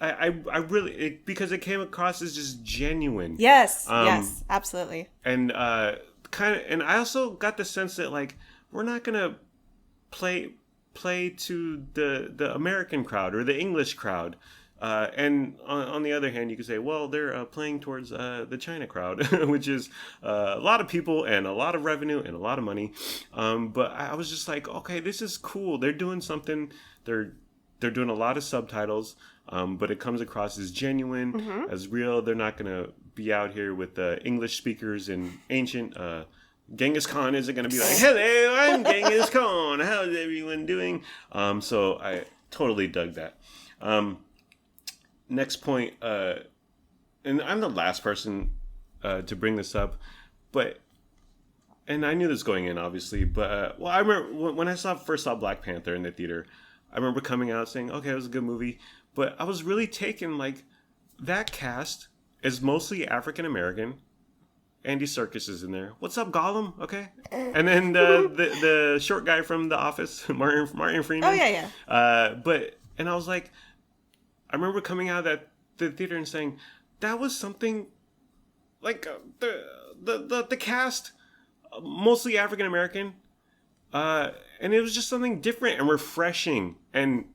I really, because it came across as just genuine. Yes, yes, absolutely. And and I also got the sense that, like, we're not gonna play to the American crowd or the English crowd. And on the other hand, you could say, well, they're playing towards the China crowd, which is a lot of people and a lot of revenue and a lot of money. But I was just like, okay, this is cool. They're doing something. They're doing a lot of subtitles, but it comes across as genuine, as real. They're not going to be out here with English speakers in ancient. Genghis Khan isn't going to be like, hello, I'm Genghis Khan. How's everyone doing? So I totally dug that. Next point, and I'm the last person to bring this up, and I knew this going in, obviously, but I remember when I first saw Black Panther in the theater, I remember coming out saying, okay, it was a good movie, but I was really taken, like, that cast is mostly African American. Andy Serkis is in there. What's up, Gollum? Okay, and then the short guy from The Office, Martin Freeman. Oh yeah. And I was like, I remember coming out of the theater and saying, that was something, like, the cast, mostly African American, and it was just something different and refreshing, and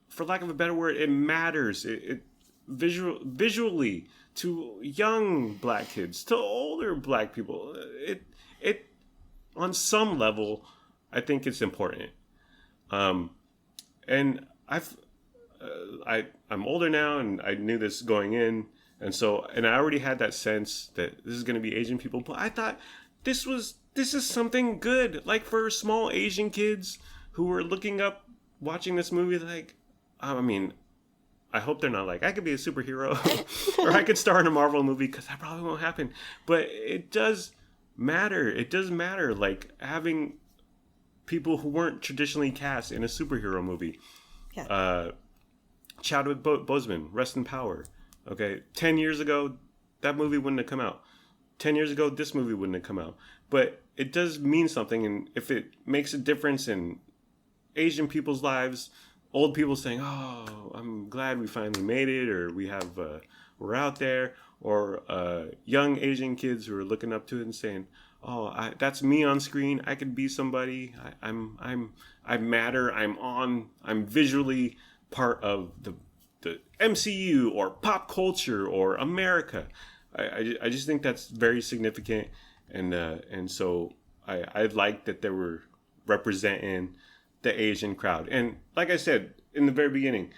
for lack of a better word, it matters. It visually, to young black kids, to older black people, it on some level, I think it's important. And I'm older now, and I knew this going in, and I already had that sense that this is going to be Asian people, but I thought this is something good, like, for small Asian kids who were watching this movie, like, I mean, I hope they're not like, I could be a superhero or I could star in a Marvel movie, because that probably won't happen, but it does matter. It does matter, like, having people who weren't traditionally cast in a superhero movie. Yeah. Chadwick Boseman, rest in power. Okay, 10 years ago, that movie wouldn't have come out. 10 years ago, this movie wouldn't have come out. But it does mean something, and if it makes a difference in Asian people's lives, old people saying, "Oh, I'm glad we finally made it," or we're out there, or young Asian kids who are looking up to it and saying, "Oh, that's me on screen. I could be somebody. I matter. I'm visually part of the MCU or pop culture or America." I just think that's very significant, and so I like that they were representing the Asian crowd. And like I said in the very beginning,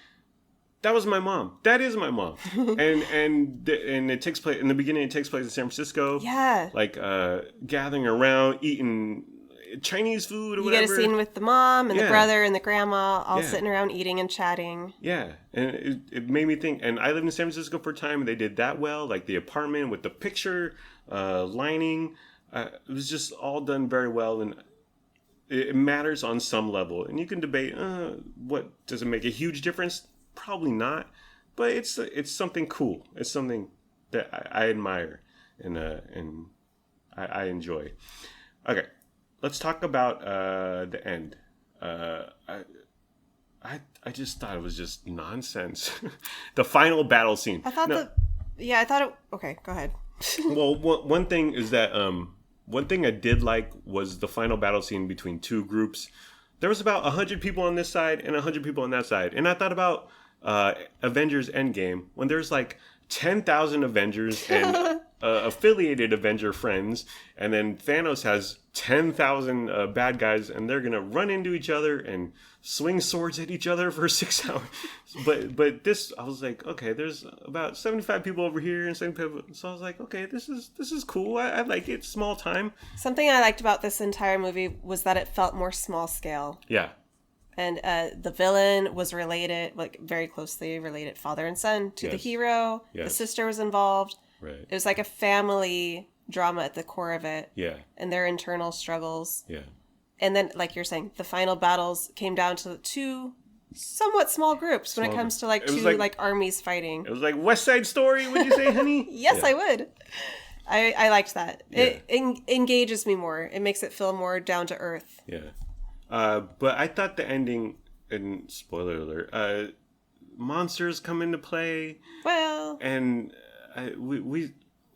that was my mom. That is my mom. and it takes place in the beginning. It takes place in San Francisco. Yeah. Like gathering around, eating Chinese food or whatever. You get a scene with the mom and the brother and the grandma all sitting around eating and chatting. Yeah, and it made me think. And I lived in San Francisco for a time, and they did that well. Like the apartment with the picture lining, it was just all done very well, and it matters on some level. And you can debate, what does it make a huge difference? Probably not, but it's something cool. It's something that I admire and I enjoy. Okay, let's talk about the end. I just thought it was just nonsense. The final battle scene. I thought I thought it. Okay, go ahead. Well, one thing is that one thing I did like was the final battle scene between two groups. There was about 100 people on this side and 100 people on that side, and I thought about Avengers Endgame when there's like 10,000 Avengers and affiliated Avenger friends, and then Thanos has 10,000 bad guys, and they're gonna run into each other and swing swords at each other for 6 hours. But this, I was like, okay, there's about 75 people over here and 75 people. So I was like, okay, this is cool. I like it. Small time. Something I liked about this entire movie was that it felt more small scale. Yeah. And the villain was related, like very closely related, father and son, to the hero. Yes. The sister was involved. Right. It was like a family drama at the core of it. Yeah. And their internal struggles. Yeah. And then, like you're saying, the final battles came down to two somewhat small groups when it comes to like two like armies fighting. It was like West Side Story, would you say, honey? Yes, yeah. I would. I liked that. Yeah. It engages me more. It makes it feel more down to earth. Yeah. But I thought the ending, and spoiler alert, monsters come into play. Well, and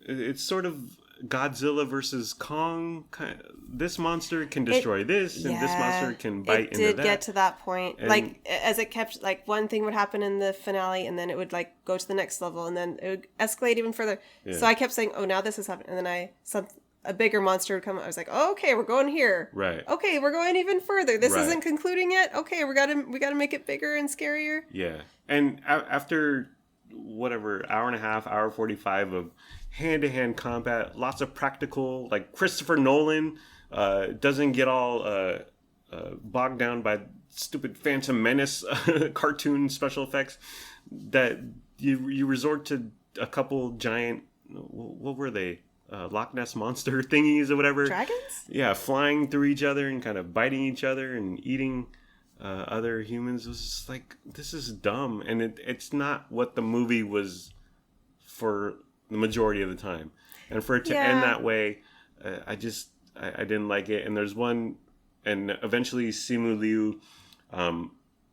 it's sort of Godzilla versus Kong. This monster can destroy this, and this monster can bite into that. It did get to that point. And like, as it kept, like, one thing would happen in the finale, and then it would, like, go to the next level, and then it would escalate even further. Yeah. So I kept saying, oh, now this is happening. And then a bigger monster would come. I was like, oh, okay, we're going here. Right. Okay, we're going even further. This isn't concluding yet. Okay, we gotta make it bigger and scarier. Yeah. And after whatever, hour and a half, hour 45 of hand-to-hand combat, lots of practical, like Christopher Nolan doesn't get all bogged down by stupid Phantom Menace cartoon special effects, that you resort to a couple giant, what were they, Loch Ness monster thingies or whatever. Dragons? Yeah, flying through each other and kind of biting each other and eating other humans. It was just like, this is dumb, and it's not what the movie was for the majority of the time. And for it to end that way, I didn't like it. And there's one, and eventually Simu Liu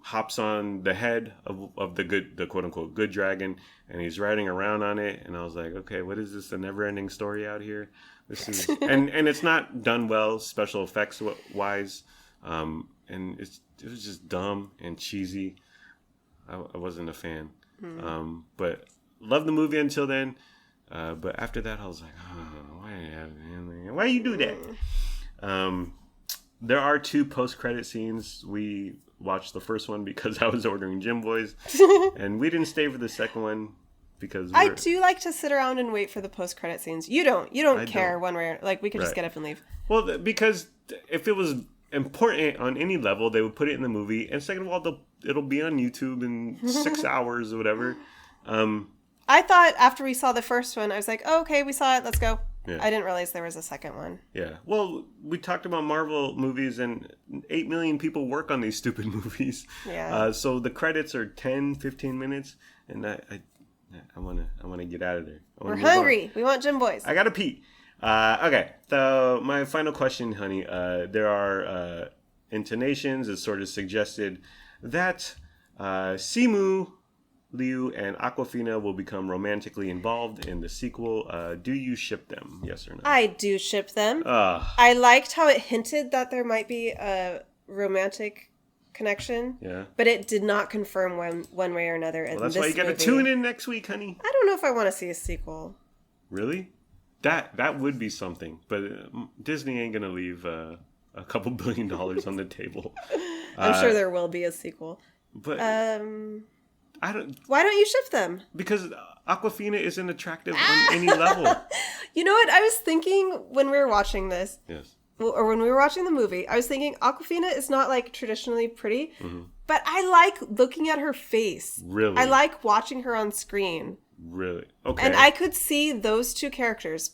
hops on the head of the quote unquote good dragon, and he's riding around on it, and I was like, okay, what is this, a never ending story out here? This is and it's not done well special effects wise, and it was just dumb and cheesy. I wasn't a fan. But loved the movie until then. But after that, I was like, oh, why you do that? There are 2 post-credit scenes. We watched the first one because I was ordering Jimboys, and we didn't stay for the second one because I do like to sit around and wait for the post-credit scenes. You don't care one way or, like, we could just get up and leave. Well, because if it was important on any level, they would put it in the movie, and second of all, it'll be on YouTube in 6 hours or whatever. I thought after we saw the first one, I was like, oh, okay, we saw it, let's go. Yeah. I didn't realize there was a second one. Yeah. Well, we talked about Marvel movies, and 8 million people work on these stupid movies. Yeah. So the credits are 10, 15 minutes, and I want to get out of there. We're hungry. We want Jimboys. I gotta pee. Okay. So my final question, honey. There are intonations. It's sort of suggested that Simu Liu and Awkwafina will become romantically involved in the sequel. Do you ship them? Yes or no? I do ship them. I liked how it hinted that there might be a romantic connection. Yeah. But it did not confirm one way or another. Well, that's why you got to tune in next week, honey. I don't know if I want to see a sequel. Really? That would be something. But Disney ain't gonna leave a couple $1 billion on the table. I'm sure there will be a sequel. But why don't you ship them? Because Awkwafina isn't attractive on any level. You know what? I was thinking when we were watching this. Yes. Or when we were watching the movie, I was thinking Awkwafina is not like traditionally pretty, but I like looking at her face. Really? I like watching her on screen. Really? Okay. And I could see those two characters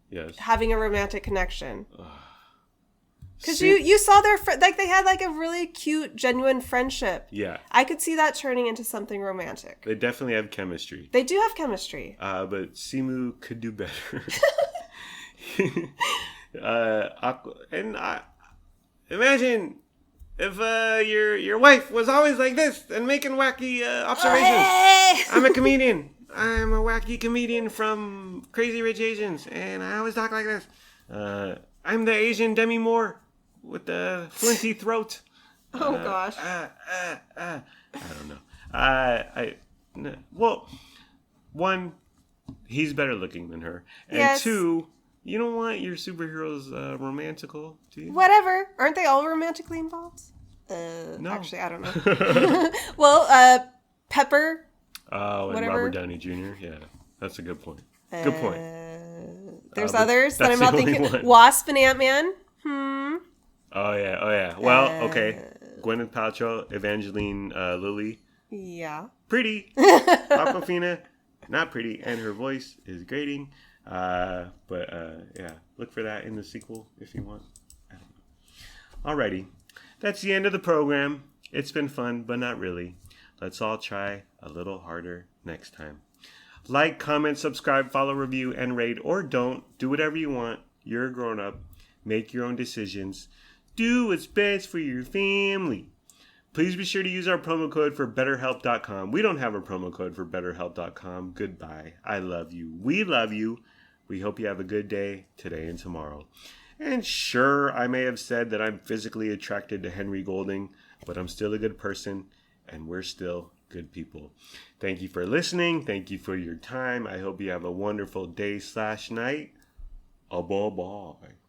yes. having a romantic connection. Because you saw their like they had like a really cute, genuine friendship. Yeah. I could see that turning into something romantic. They definitely have chemistry. They do have chemistry. But Simu could do better. Imagine if your wife was always like this and making wacky observations. I'm a comedian. I'm a wacky comedian from Crazy Rich Asians, and I always talk like this. I'm the Asian Demi Moore with the flinty throat. Oh gosh. I don't know. Well, one, he's better looking than her, and Yes. two, you don't want your superheroes romantical, do you? Whatever. Aren't they all romantically involved? No. Actually, I don't know. Well, Pepper. Oh, and Whatever. Robert Downey Jr. Yeah, that's a good point. Good point. There's but others that that's I'm not the only thinking. one. Wasp and Ant-Man. Oh yeah. Well, okay. Gwyneth Paltrow, Evangeline Lilly, Yeah. pretty. Aquafina, not pretty, and her voice is grating. But yeah, look for that in the sequel if you want. I don't know. Alrighty, that's the end of the program. It's been fun, but not really. Let's all try a little harder next time. Like, comment, subscribe, follow, review, and rate, or don't. Do whatever you want. You're a grown-up. Make your own decisions. Do what's best for your family. Please be sure to use our promo code for BetterHelp.com. We don't have a promo code for BetterHelp.com. Goodbye. I love you. We love you. We hope you have a good day today and tomorrow. And sure, I may have said that I'm physically attracted to Henry Golding, but I'm still a good person, and we're still good people. Thank you for listening. Thank you for your time. I hope you have a wonderful day/night. Bye-bye.